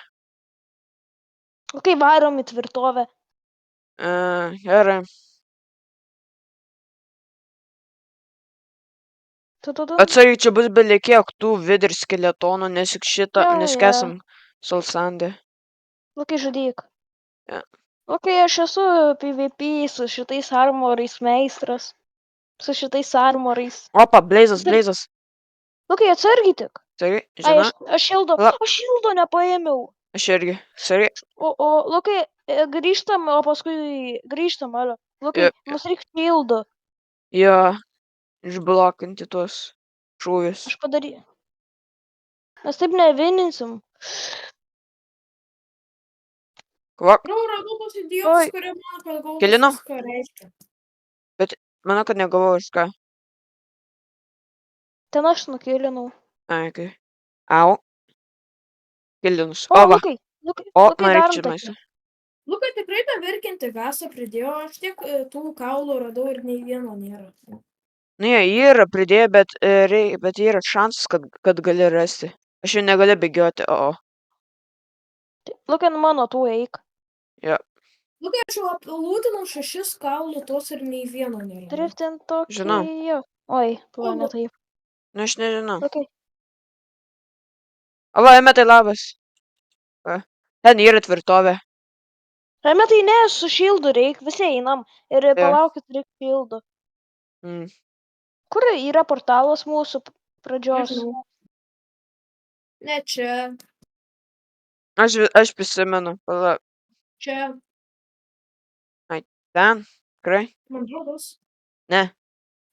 Kai varom į tvirtovę. Gerai. Tu. Atsargiai, čia bus belikiek tų vidur skeletonų, nes juk šitą Jo, neskesam salsandė. Lukai, žudyk. Jo. Lukai, aš esu PvP su šitais armorais meistras. Su šitais armorais. Opa, Blazas. Lukai, atsargiai tik. Atsargiai, Ai, žinau. aš šildo nepaėmiau. Aš irgi. Atsargiai. O Lukai, grįžtam, o paskui grįžtam, alio. Lukai, Jo. mums reikia šildo. Jo. Išblokinti tuos šūvius. Aš padarysiu. Mes taip nevininsim. Kvak. Radau tos idiotus, kurie man pagalvos Kelino? viską reiškia. Manau, kad negavau iš ką. Ten aš nukilinau. Ai, kai. Au. Kilinus. O, O, va. Lukai, O, Lukai, man darom reikia čia tą. maisto. Lukai, tikrai tą verkiantį gasą pridėjo, aš tiek tų kaulų radau ir nei vieno nėra. Nu, jie yra pridėję, bet yra šansas, kad gali rasti. Aš jau negaliu bėgioti, o. Lukai, nu mano tų eik. Jo. Lukai, aš jau aplūtinau 6 kaulų tos ir nei vieno nėra. Driftin tokį. Žinau. Jo. Oi, planetai. Nu, aš nežinau. Lukai. O, va, Emetai, labas. Va. Ten yra tvirtovė. Remetai, ne, su šildu reik, visi einam. Ir palaukit, reik šildu. Mm. Kur yra portalas mūsų pradžios? Nežinau. Ne čia, Aš prisimenu. Pala. čia, Ten. Tikrai? man rodos. Ne.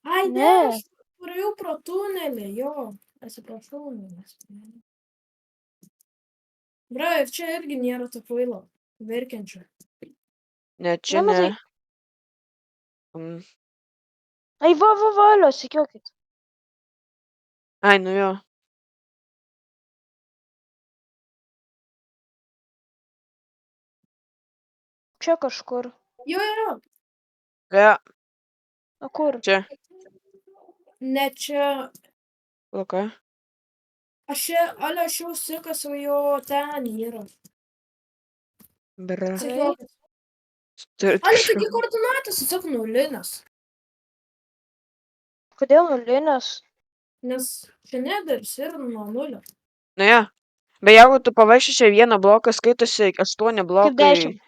Ai, ne, Ne. aš praėjau pro tunelį, jo. Atsiprašau, nes. Bra, ir čia irgi nėra to kvailo. Verkiančio. Ne, čia Ne, ne. matai. Ai, valio, sikiokit. Ai, nu jo. Čia kažkur. Jo, jo. Ja, O kur? čia. Ne čia. Luka. Aš jau sikasiu, jo ten yra. Bra. Sikiokis. Turit Ale, kažką. taigi koordinatės tiesiog nulinės. Kodėl nulinės? Nes čia nedars ir nuo nulio. Nu jo. Bet jeigu tu pavaišai čia vieną bloką, skaitosi 8 blokai. Kaip 10.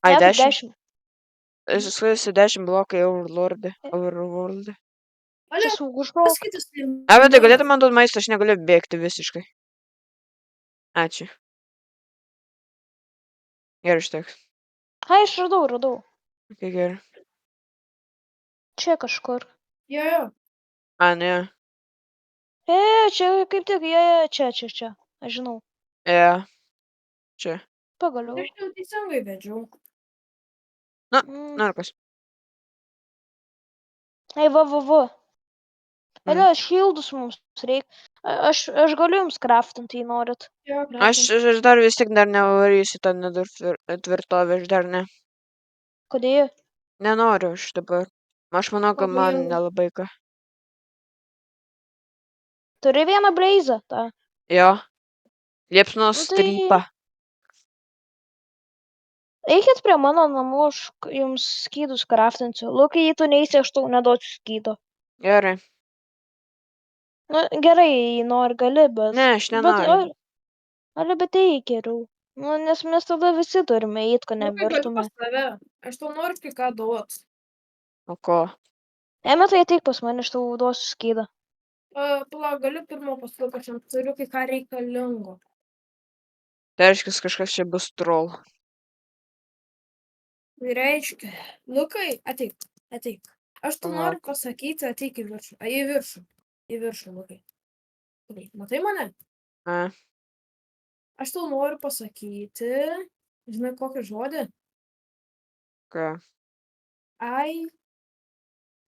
Ai, Ne, kaip 10. 10. Skaitosi 10 blokai Overlord'e. Overworld'e. Ale, Čia saugu šok. paskaitas tai. Ai, bet tai galėtum man duoti maistą, aš negaliu bėgti visiškai. Ačiū. Gerai, užteks. Ai, aš radau. Okay, gerai. Čia kažkur. Jo, jo. Ai, nu jo. Čia kaip tik, čia. Aš žinau. Ja. Čia. Pagaliau. Aš jau teisingai vedžiau. Mm. Narkos. Ai, va. Ale, šildus mums reikia. Aš galiu jums kraftinti, jei norit. Jo, Aš dar vis tik dar nevarysiu tą tvirtovę, aš dar ne. Kodėl? Nenoriu aš dabar. Aš manau, kad man Kodėl? nelabai ką. Turi vieną bleizą, tą. Jo. Liepsnos Nu tai- strypą. Eikit prie mano namų, aš jums skydus kraftinsiu. Lukai, jei tu neisi, aš tau neduosiu skydo. Gerai. Nu, gerai, jei nori, gali, bet... Ne, aš nenoriu. Bet eik geriau. Nu, nes mes tada visi turime eiti, kad Lukai, galiu nemirtume. pas tave. Aš tau noriu kai ką duot. O ko? Emetai, ateik pas mane, aš tau duosiu skydą. Palauk, galiu pirmo pasakyti, aš jam turiu kai ką reikalingo. Tai reiškia, kažkas čia bus troll. Tai reiškia, Lukai, ateik. Aš tau Palauk. noriu pasakyti, ateik į viršų. Į viršų, Lukai. Matai mane? A, Aš tau noriu pasakyti, žinai kokį žodį? ką? I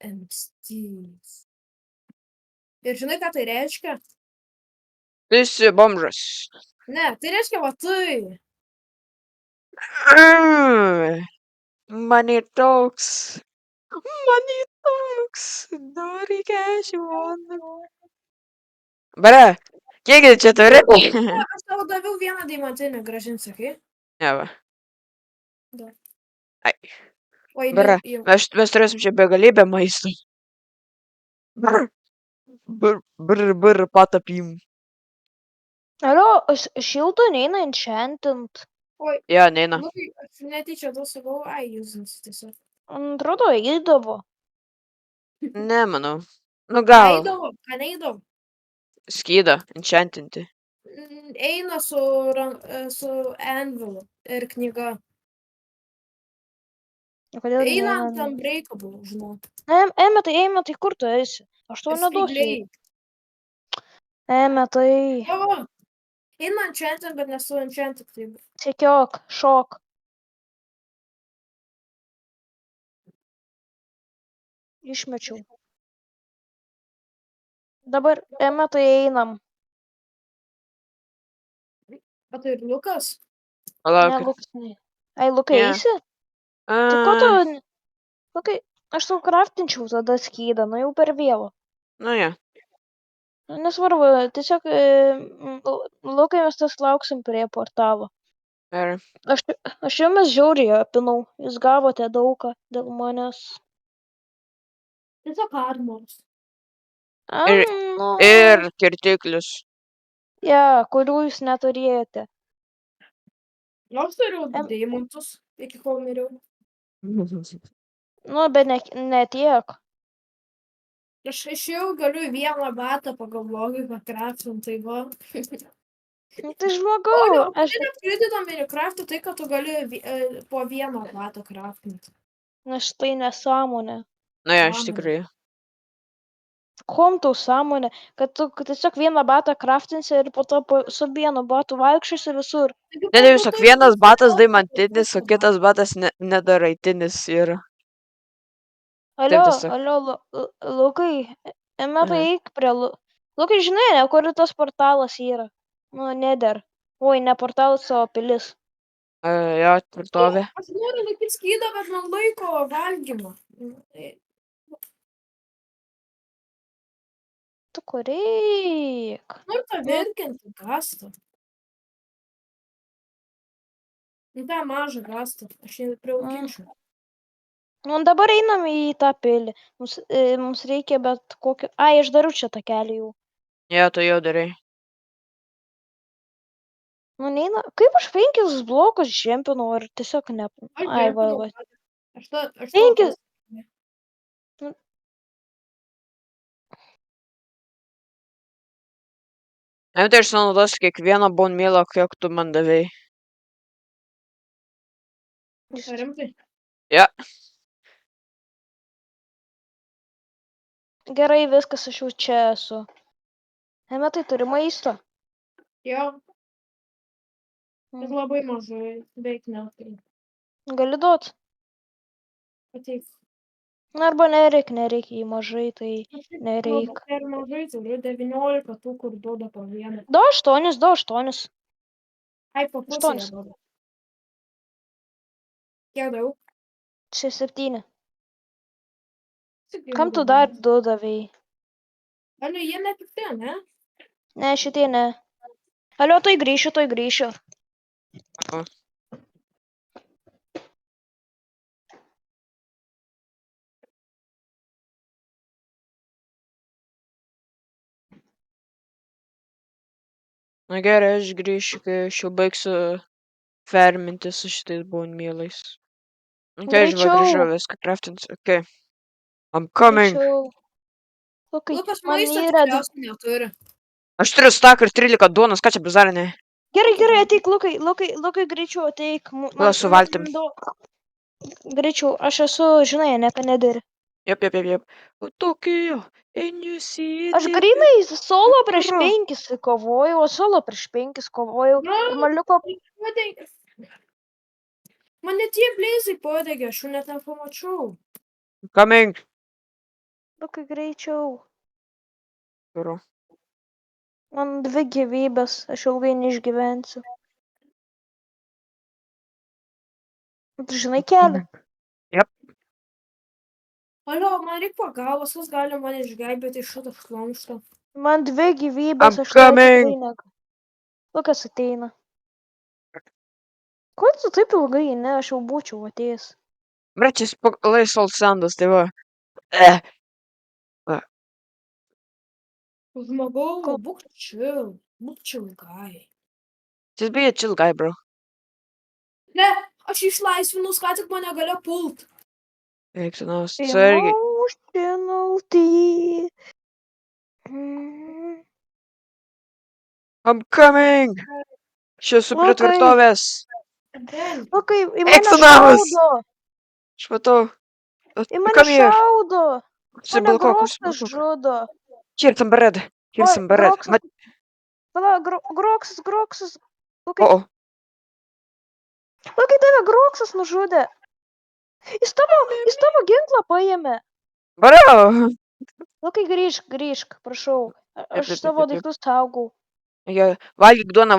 am Steve. Ir žinai, ką tai reiškia? Tu esi bomžas. Ne, tai reiškia va tai. Money talks. Money talks. Nori kešimą. Bare, kiek čia turi? Aš tau daviau vieną deimantinį, grąžint, sakai? Ne, va. Da. Ai. Oi, Bare, jau. mes turėsim čia begalybę maisto. Brr, patapim. Alio, šilto neina enchantint. Oi, Jo, neina. Lukai, aš netyčia tau sakau, jūzinsi tiesiog. Atrodo, eidavo. Nemanau. Nu gal, Eidavo, ką neidavo? skydą, enchantinti. Eina su Anvilu ir knyga. Kodėl Eina neina? ant Unbreakable, žinau. Emetai, kur tu esi? Aš tau neduosiu. Spygliai. Emetai, Jo, eina enchanting, bet nesu enchanting. Tai sekiok, šok. Išmečiau. Dabar, Emetai, einam. o tai ir Lukas? Ne, Palauk. Lukas, ne. Ai, Lukai, Ne. eisi? Tai ko tu... Lukai, aš tau kraftinčiau tada skydą, nu jau per vėlu. Nu, ja. Nesvarbu, tiesiog, Lukai, mes tas lauksim prie portalo. Gerai. Aš jumis žiauriai apinau, jūs gavote daugą dėl manęs. Tiesiog armors. Ir- Nu, Ir kirtiklius. ja, kurių jūs neturėjote. Aš turiu Em- deimantus, iki kol miriau. Nu, bet ne tiek. Aš jau galiu vieną batą pagalvoti, kad kraftum, tai va. Nu, tai O žmogau, ne, aš... tai net pridedam Minecraft'ą tai, kad tu gali po vieną batą kraftinti. Na štai nesąmonė. Nu, ja, iš Sąmonė. tikrųjų. Kom tau sąmonė, kad tu tiesiog vieną batą kraftinsi ir po to su vienu batu vaikščiosi visur. Taigi Ne, po tiesiog to vienas tu batas sugalvoji daimantinis, o batą. kitas batas nedaraitinis yra. Alio, tiesiog. Lukai, Emetai, eik prie Lukai, žinai, ne, kur tas portalas yra? Nu, neder. Oi, ne portalas, o pilis. Jo, tvirtovė. Aš noriu laikyti skydą, bet man laiko valgymą. Tu kur eik? Noriu tą verkiantį gastą. Tą mažą gastą. Aš jį priauginčiau. Nu, dabar einam į tą pilį. Mums reikia bet kokio... Ai, aš darau čia tą kelią jau. Jo, tu jau darai. Nu, neina. Kaip aš 5 blokus žempinu, ar tiesiog ne... Ai, va. Aš Penkis. Tai aš naudosiu kiekvieną bone mealą, kiek tu man davei. Rimtai? Ja. Gerai, viskas, aš jau čia esu. Emetai, turi maisto? Jo. Bet labai mažai. Beveik neturi. Gali duot? Ateik. Na, arba nereikia, jei mažai, tai nereikia. Per mažai turiu 19 tų, kur duoda po vieną. Du 8. Ai, po pusėje Aštuonis. duoda. Kiek daug? Čia 7. Septyni Kam tu duoda. dar du davėjai? Alio, jie nepikti, ne? Ne, šitie ne. Alio, tai grįšiu. O. Na gerai, aš grįšiu, kai aš jau baigsiu ferminti su šitais bonmėlais. Okay, aš va grįžau, Greičiau, viską craftinsiu. Okay. I'm coming. greičiau. Lukai, Lukas man maisto yra... tikriausiai neturi. Aš turiu staką ir 13 duonos, ką čia bizarinė? Gerai, ateik, Lukai, greičiau ateik. Tada su valtim. Greičiau, aš esu, žinai, nieko nedari. Jep. Tokio, and you see Aš the grinai solo prieš picture. 5 kovojau, solo prieš 5 kovojau. Ir man liko... Mane tie blėzai padegė, aš jų net nepamačiau. Coming. Lukai, greičiau. Turiu. Man 2 gyvybės, aš ilgai neišgyvensiu. Tu žinai kelią? Alio, man reikia pagalbos, kas gali mane išgelbėti iš šito šlamšto. Man 2 gyvybės, I'm aš tai coming. tikrai negaliu. Lukas ateina. Kodėl tu taip ilgai, ne, aš jau būčiau atėjęs. Brečias laisvol sandas, tai va. Žmogau, būk chill guy. Just be a chill guy, bro. Ne, aš išlaisvinus, ką tik mane galėjo pult. Eik su naus. Sargi. Penalty. I'm coming. Aš esu prie Lukai. tvirtovės. Lukai, į Eik mane su naus. šaudo. Aš matau. Į mane Come here. šaudo. Mane Užsibalkok, Groksas žudo. Here some bread. Here's some bread. Pala, Groksas. Lukai, O. Lukai, tave Groksas nužudė. Jis tavo ginklą paėmė. Bro. Lukai, grįžk, prašau. Aš Taip. savo daiktus saugau. Valgyk duoną.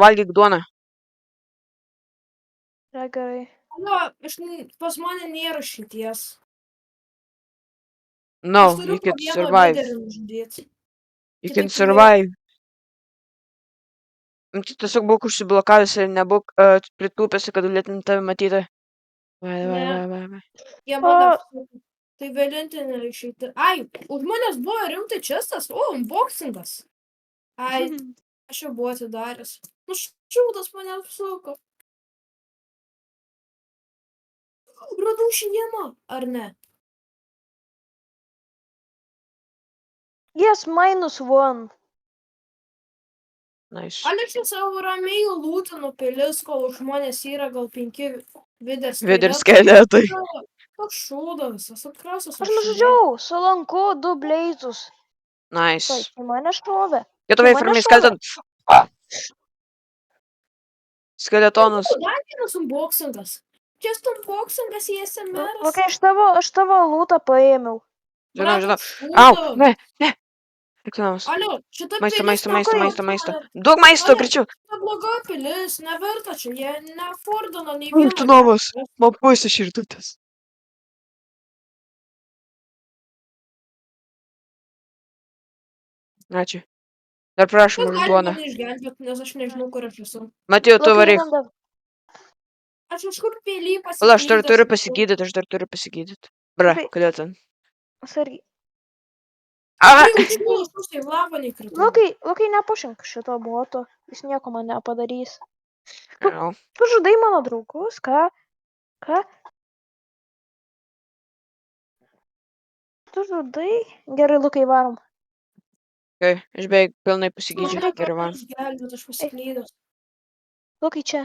Gerai. Alio, pas mane nėra šities. No, Aš turiu you can po vieną survive. lyderį nužudyti. You Kitaip can nėra. survive. Tu tiesiog būk užsiblokavęs ir nebūk pritūpęs, kad galėtum tave matyti. Vai. Jie man apsuko. Tai vienintelė išeiti. Ai, už manęs buvo rimtai čestas. O, unboxingas. Ai, aš jau buvau atidaręs. Nu, šūdas mane apsuko. Radau šieną, ar ne? Yes, -1. Nice. Alekšė savo ramiai lūtino pilis, kol žmonės yra gal 5 Vider skeletai. Toks šūdas, esu apkrausias. Aš nužudžiau, sulanku 2 bleizus. Nice. Tai mane šovė. Get away from me, skeleton. Skeletonus. Dar vienas unboxingas. Just unboxingas į SMR. Lukai, aš tavo lūtą paėmiau. Žinau. Au, ne. Reklamos. Alio, šita Maisto. Daug maisto, greičiau. Ta bloga pilis, neverta čia, jie neafordino nei vieno. Autonomas. Man pusė širdutės. Ačiū. Dar prašom už duoną. Išgelbėti, nes aš nežinau, kur aš esu. Matėjau, tu varyk. Aš kažkur pėly pasiklydas. Pala, aš dar turiu pasigydyti. Bra, kodėl ten? Sargiai. Lukai, nepušink šito boto. Jis nieko man nepadarys. Tu žudai mano draugus, ką? Tu žudai? Gerai, Lukai, varom. Aš beveik pilnai pasigydžiu. Gerai, varom. Aš pasiklydęs. Lukai, čia.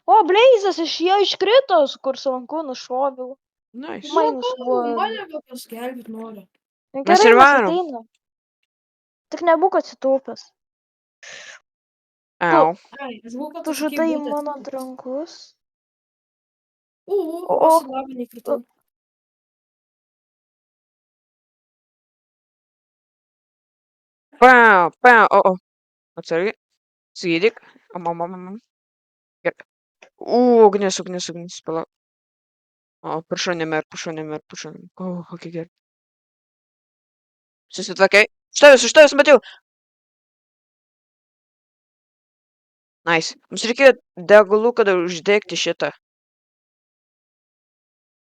O, Bleizas iš jo iškrito, kur sulanku nušoviau. Nice. -1. Mane gal pasgelbėt nori. Mes ir varom. Ateina. Tik nebūk atsitūpęs. Au. Tu žudai mano draugus. Aš į lavą nekritau. Pau. Atsargiai. Sėdik. Gerai. Ugnis. Palauk. O, prašau nemer. O, kokia gerai. Susitvarkai. Už tavęs, Matėjau. Nice. Mums reikėjo degalų, kad uždegti šitą.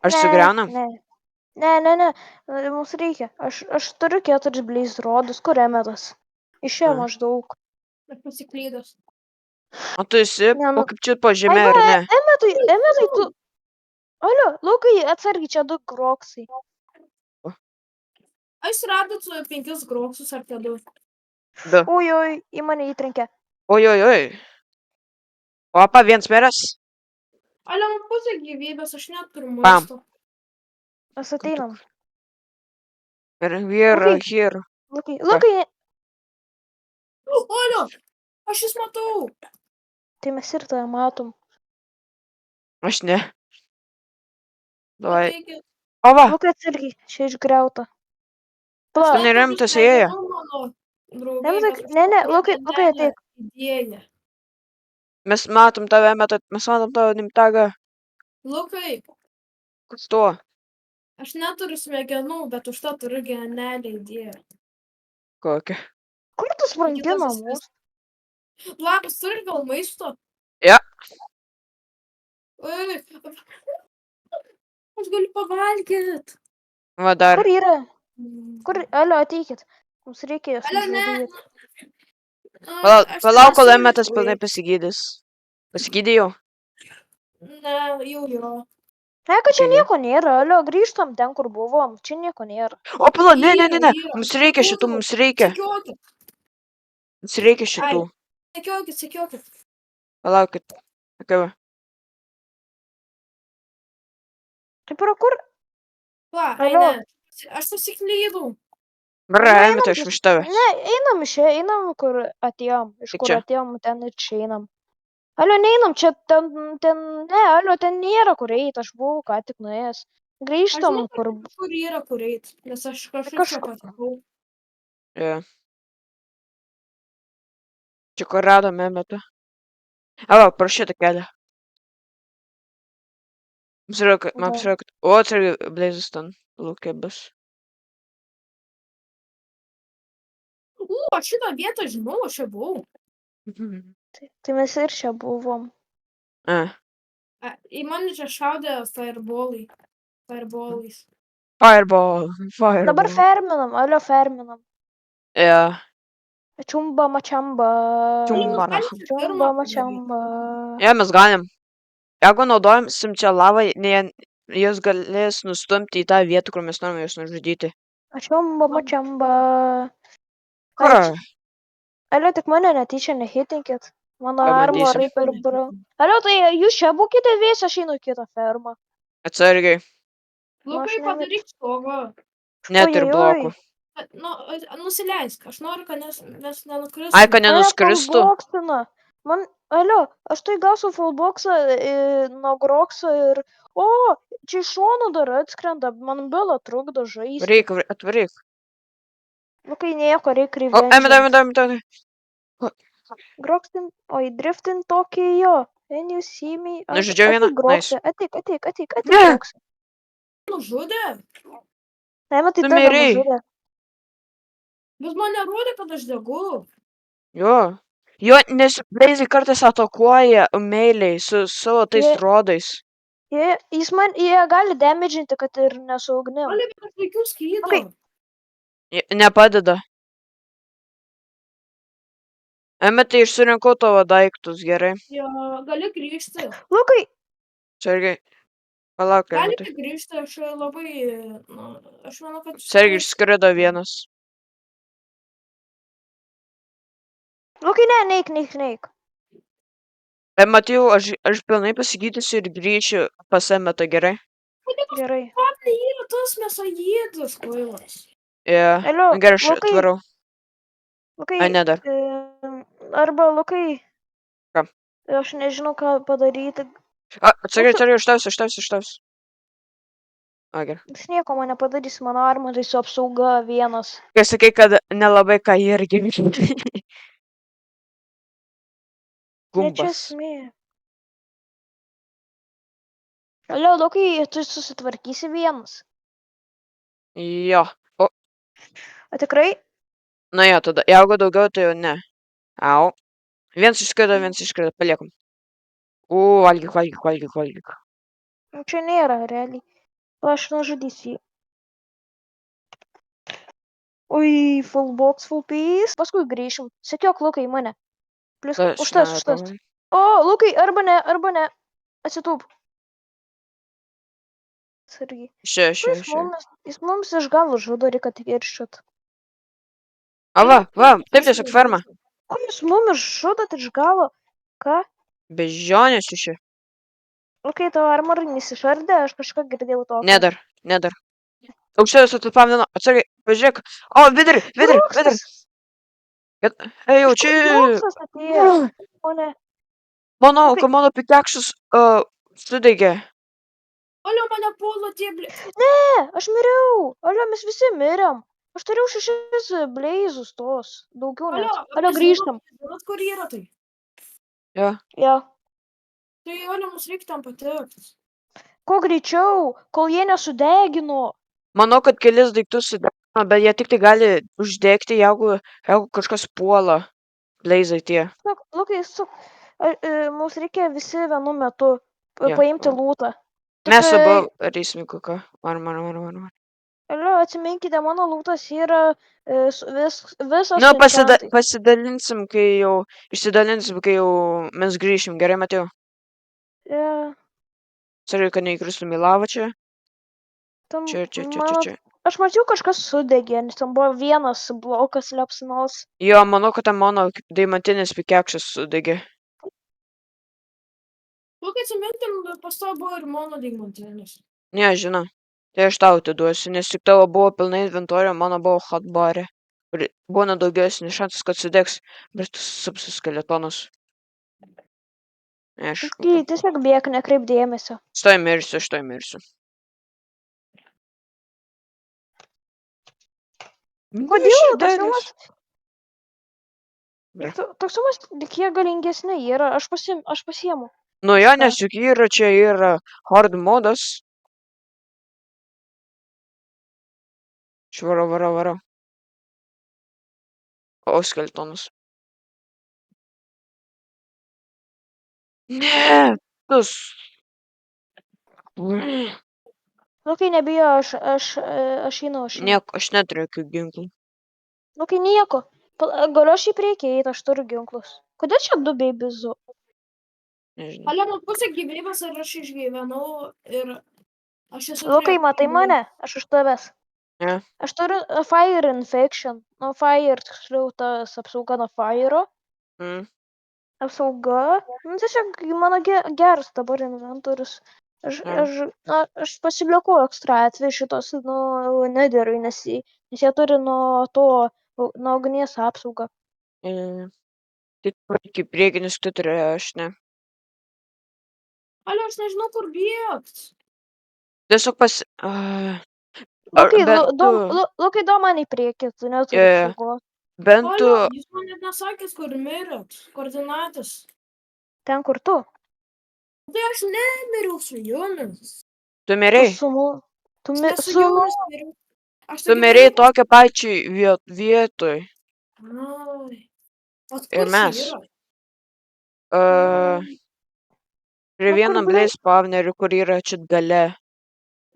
Ar sugriaunam? Ne. Mums reikia. Aš turiu 4 Blaze rodus. Kur emetas? Iš čia maždaug. Aš pasiklydęs. O tu esi, Ne, o nu. kaip čia po Ai, žemė, va, ar ne? Emetai, tu. Alio, Lukai, atsargiai, čia 2 groksai. Aš radot 5 groksus ar 2. Du. Oi, į mane įtrenkė. Oi, oi, oi. Opa, viens meras. Ale, man pusė gyvybės, aš neturiu Pam. maisto. Mes ateinam. Ir here, Lukai. here. Lukai, Alio, aš jūs matau. tai mes ir tave matom. Aš ne. Davai. Ateikit. O va, Lukai, atsargiai, čia išgriauta. Aš Pala, Seniai neturiu rimtas smegenų, ėjo. mano draugai, Emetai, bet aš ne, turiu Lukai, vieną ateik. idėją. Mes matom tave, mes matom tavo nimtagą. Lukai, Kas tuo? aš neturiu smegenų, bet už to turiu genialią idėją. Kokia? Kur tu sprangi Kitas nuo vis- mūsų? Labas, turi gal maisto? Ja. Oi, aš galiu pavalgyti. Va dar. Kur yra? Alio, ateikit. Mums reikia jos Ale, ne. nužudyti. Palauk, kol Emetas pilnai pasigydys. Pasigydė jau? Ne, jau jo. Ne, kad čia Taigi. nieko nėra, Alio, grįžtam ten, kur buvom. Čia nieko nėra. O, pala, ne. Yra. Mums reikia šitų, mums reikia. Sekiokit, Mums reikia šitų. sekiokit. Palaukit. Okay, va. Taip yra kur? Va, Alio. eina. Aš pasiklydau. Bra, Alio, Emetai, aš iš tavęs. Ne, einam iš čia, einam, kur atėjom. Iš Kaip kur čia? atėjom, ten ir čia einam. Alio, neinam, čia ten, ne, Alio, ten nėra kur eiti, aš buvau ką tik nuėjęs. Aš Grįžtam, žinau, kur... kur yra kur eit, nes aš kažkaip čia patekau. Ja. Čia kur radom Emetą. Va, prašytą kelią. Mums yra, kad... O, atsargiai, Blazes ten lūkė bus. Aš šitą vietą žinau, aš čia buvau. Tai mes ir čia buvom. Į mane čia šaudė fireballais. Fireball. Dabar ferminam, Alio, ferminam. Ja. Čiumba, mačiamba. Čiumbara. Čiumba, mačiamba. Ja, mes galim. Jeigu naudojam čia lavą, jis galės nustumti į tą vietą, kur mes norime juos nužudyti. Čiumba, mačiamba. Kur? Alio, tik mane netyčia nehitinkit. Mano Pabandysim. armorai per bra. Alio, tai jūs čia būkite vėsi, aš einu į kitą fermą. Atsargiai. Lukai, aš padaryk stogą. Net ir Ojojoj. blokų. Nusileisk, aš noriu, kad nes nenukristum. Ai, kad nenuskristų. Fullboxina. Man, alio, aš tai gausiu fullboxą nuo grokso ir... O, čia iš šono dar atskrenda, man byla trukdo žaisti. Reik, atvaryk. Lukai, nieko, reikia O, revenge. Emetai. Grokstin, oi, driftin tokį jo. When you see me... Nužudžiau vieną? Nice. Ateik, Ne. Groksai. Nužudė? Ne, tai Tu tave mirei. nužudė. Bet man nerodė, kad aš degu. Jo, nes Blazy kartais atakuoja meiliai su savo tais Jie- rodais. Jie gali damaginti, kad ir nesu ugnim. Bet aš laikiau skydą. Lukai. Nepadeda. Emetai, išsirinkau tavo daiktus, gerai. Jo, gali grįžti. Lukai, Sergiai. Palauk, Emetai. Galite grįžti, aš labai... Aš manau, kad... Sergiai išskrido vienas. Lukai, ne, neik. Matėjau, aš pilnai pasigydysiu ir grįšiu pas Emetą, gerai? Gerai. Tai yra tas mėsaėdis, kvailas. Ja. Alio, Gerai, aš Lukai. atvarau. Lukai, Ai, ne dar. arba Lukai. Ką? Aš nežinau, ką padaryti. Atsargiai, ištausiu. A, gerai. Jis nieko man nepadarys, mano armorai su apsauga vienas. Kai sakai, kad nelabai ką irgi. Ne čia Gumbas. esmė. Alio, Lukai, tu susitvarkysi vienas. Jo. O tikrai? Na jo, tada. Jeigu daugiau, tai jau ne. Au. Viens išskrido, paliekam. Valgyk. Nu, čia nėra, realiai. Aš nužudysiu jį. Ui, full box, full piece. Paskui grįšim. Sekiok, Lukai, į mane. Plius, Tas už tas. nepavarė. O, Lukai, arba ne. Atsitūp. Sargiai. Še. Jis mums iš galo žudo, reikia atvirščiot. A, va, taip tiesiog ferma. Ko jūs mums žudot iš galo? Ką? Bežionės iš čia. Lukai, tavo armorai nesišardė, aš kažką girdėjau tokio. Nedar. Aukščiausias atpamdino. Atsargiai, pažiūrėk. O, vidurį. Broksas! Ei, jau Iš kur čia. Broksas atėjo? O ne. Manau, Lukai. kad mano pikekšas sudegė. Alio, mane puola tie Ne, aš miriau. Alio, mes visi mirėm. Aš turėjau 6 bleizus tos. Daugiau net. Alio, grįžtam. Žinot, kur yra tai? Jo. Jo. Tai, Alio, mums reikia tam patekti. Kuo greičiau, kol jie nesudegino. Manau, kad kelis daiktus sudegino, bet jie tik tai gali uždegti, jeigu kažkas puola. Bleizai tie. Lukai, mums reikia visi vienu metu Jo. paimti lūtą. Mes abu reisim koką. Varom. Alio, atsiminkite, mano lūtas yra visas. Nu, pasidalinsim, kai jau išsidalinsim, kai jau mes grįšim. Gerai, Matėjau? Ja, Sargai, kad neįkristum į lavą čia. Čia. Aš mačiau, kažkas sudegė, nes ten buvo vienas blokas liepsnos. Jo, manau, kad ten mano deimantinis pikekšas sudegė. Kokia atsimintim, pas to buvo ir mano deimantinis. Ne, žinau. Tai aš tau atiduosiu, nes tik tavo buvo pilna inventorio, mano buvo hotbarė. Būna daugiausiai šansas, kad sudegs, bet tu supsi skeletonas. Aišku. Tiesiog bėk, nekreip dėmesio. Štai mirsiu. Kodėl toks sumas kiek galingesnė yra, aš pasiemu. Nu jo, nes juk čia yra hard modas. Varau. O, skeletonas. Ne, tas. Lukai, nebijo, aš einu. Nieko, aš neturiu jokių ginklų. Lukai, nieko. Galiu aš į priekį eiti, aš turiu ginklus. Kodėl čia 2 beibizu? Nežinau. Alio, man pusė gyvybės ir aš išgyvenau ir aš esu... Lukai, matai mane? Aš už tavęs. Ne. Aš turiu fire infection. Nu, fire, tiksliau, tas apsauga nuo fire'o. Apsauga. Nu, tiesiog mano geras dabar inventorius. Aš pasilieku ekstra atveju šitos, nederui, nes jie turi nuo ugnies apsaugą. Tik iki priekinis tu turi, aš ne. Alio, aš nežinau, kur bėgt. Tiesiog Lukai, do man į priekį, tu neturi apsaugos. Bent tu... Alio, jūs man net nesakėt, kur mirėt. Koordinatės. Ten, kur tu? Tai aš nemiriau su jumis. Tu mirei? Tu mirei tokią pačią vietoj. Ir mes. Prie vienam blaze spavnerių, kur yra čia gale.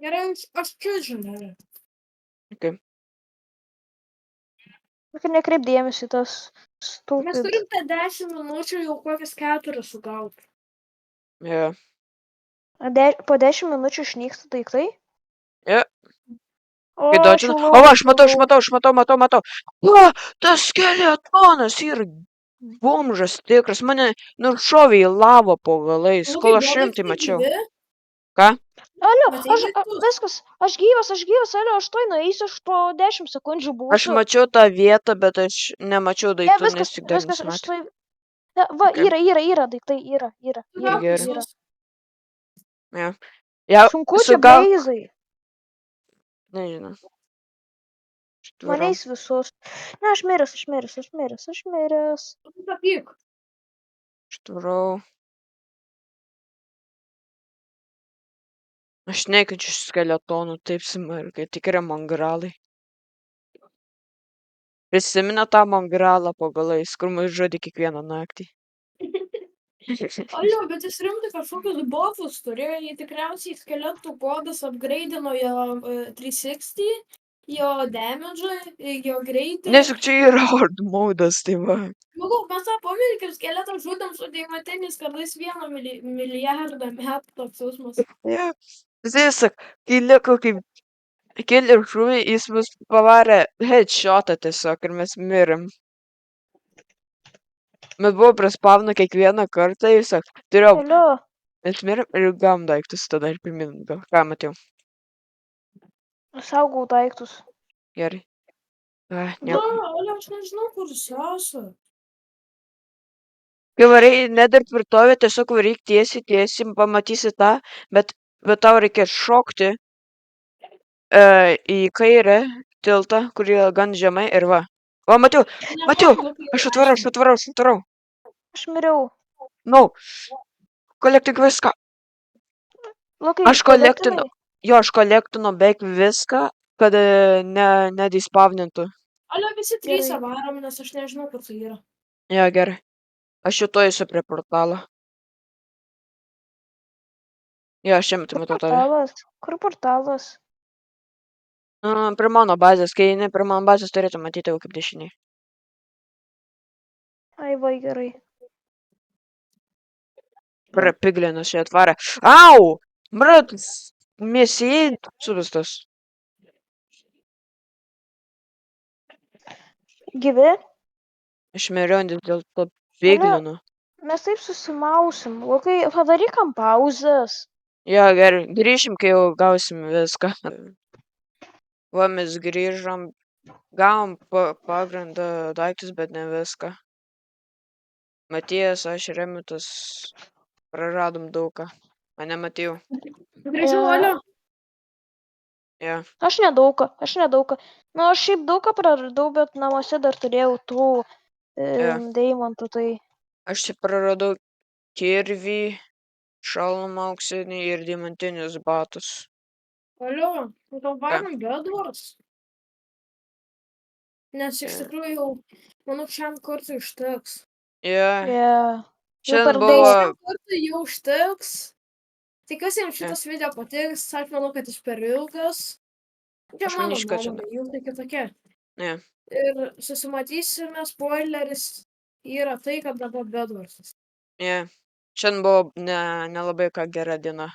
Gerai, aš čia žinau. Okay. Nekreip dėmesį tas stupid. Mes turim 10 minučių jau kokias 4 sugauti. Jo. Po 10 minučių išnyksta daiktai? Jo. O, aš matau. O, tas skeletonas yra bomžas tikras. Mane nušovė į lavą po galais, kol aš rimtai mačiau. Ką? Alio, viskas, aš gyvas, Alio, aš toj nueisiu, aš po 10 sekundžių būsiu. Aš mačiau tą vietą, bet aš nemačiau daiktų, nes tik dar nesmatė. Va, yra daiktai, yra. Sunku čia bleizai. Nežinau. Maneis visus. Ne, aš miręs. Štvarau. Aš nekenčiu skeletonų, taip smarkiai, tikrai mongralai. Prisimena tą mongralą po galais, kur mus žudė kiekvieną naktį. Alio, bet jis rimtai kažkokius buffus turėjo, jie tikriausiai skeletų kodas upgradeino jo 360, jo damage, jo greitį. Nes juk čia yra hard modas, tai va. Sakau, mes tą pameni, kaip skeletą žudėm su deimantiniais kardais 1 milijardą metų toks jausmas. Jo. Tiesiog, kai liko kaip keli žuvį, jis mus pavarė headshotą tiesiog ir mes mirėm. Mes buvo prispavno kiekvieną kartą, tiesiog turėjau, Alio, mes mirėm ir gavom daiktus tada ir pirmin, ką matėjau. saugau daiktus. Gerai. Na, Nieko. Alio, aš nežinau, kur jūs esat. Kai varai Nether tvirtovę, tiesiog varyk tiesiai, pamatysi tą, bet tau reikės šokti į kairę tiltą, kurį gan žemai ir va. O, Matiu! Aš atvarau. Aš miriau. No, kolektink viską. Lukai, Aš kolektinu. Jo, aš kolektinu beveik viską, kad nedispavnintų. Alio, visi trys Gerai. varom, nes aš nežinau, kur tai yra. Jo, gerai. Aš jau to esu prie portalo. Jo, aš čia matau tave. Portalas. Kur portalas? Prie mano bazės, kai eini prie mano bazės, turėtų matyti jau kaip dešiniai. Ai, vai, gerai. Prie piglinus čia atvarė. Au! Brat, mėsiai suvistas. Gyvi? Aš miriau dėl to piglinų. Mes taip susimausim. Lukai, padarykam pauzes. Jo, gerai, grįšim, kai jau gausim viską. Va, mes grįžom, gavom pagrindą daiktus, bet ne viską. Matijas, aš Remitas praradom daugą. Mane Matijau. Grįžau, E, Alio. Jo. Aš nedaugą. Nu, aš šiaip daugą praradau, bet namuose dar turėjau tų deimantų, tai... Aš čia praradau kirvį, šalmą auksinį ir diamantinius batus. Alio, gal varom Bedwars? Nes iš Jo. tikrųjų jau, manau, šiam kartui užteks. Jo. Yeah. Jau Šiandien per Tai buvo... šiam kartui jau užteks. Tikiuosi jums šitas video patiks, aš manau, kad jis per ilgas. Čia Aš mano manyčiau, kad čia nuomonė, jų tai kitokia. Ne. Ir susimatysime, spoileris yra tai, kad dabar Bedwarsas. Ne. Šiandien buvo nelabai ką gera diena.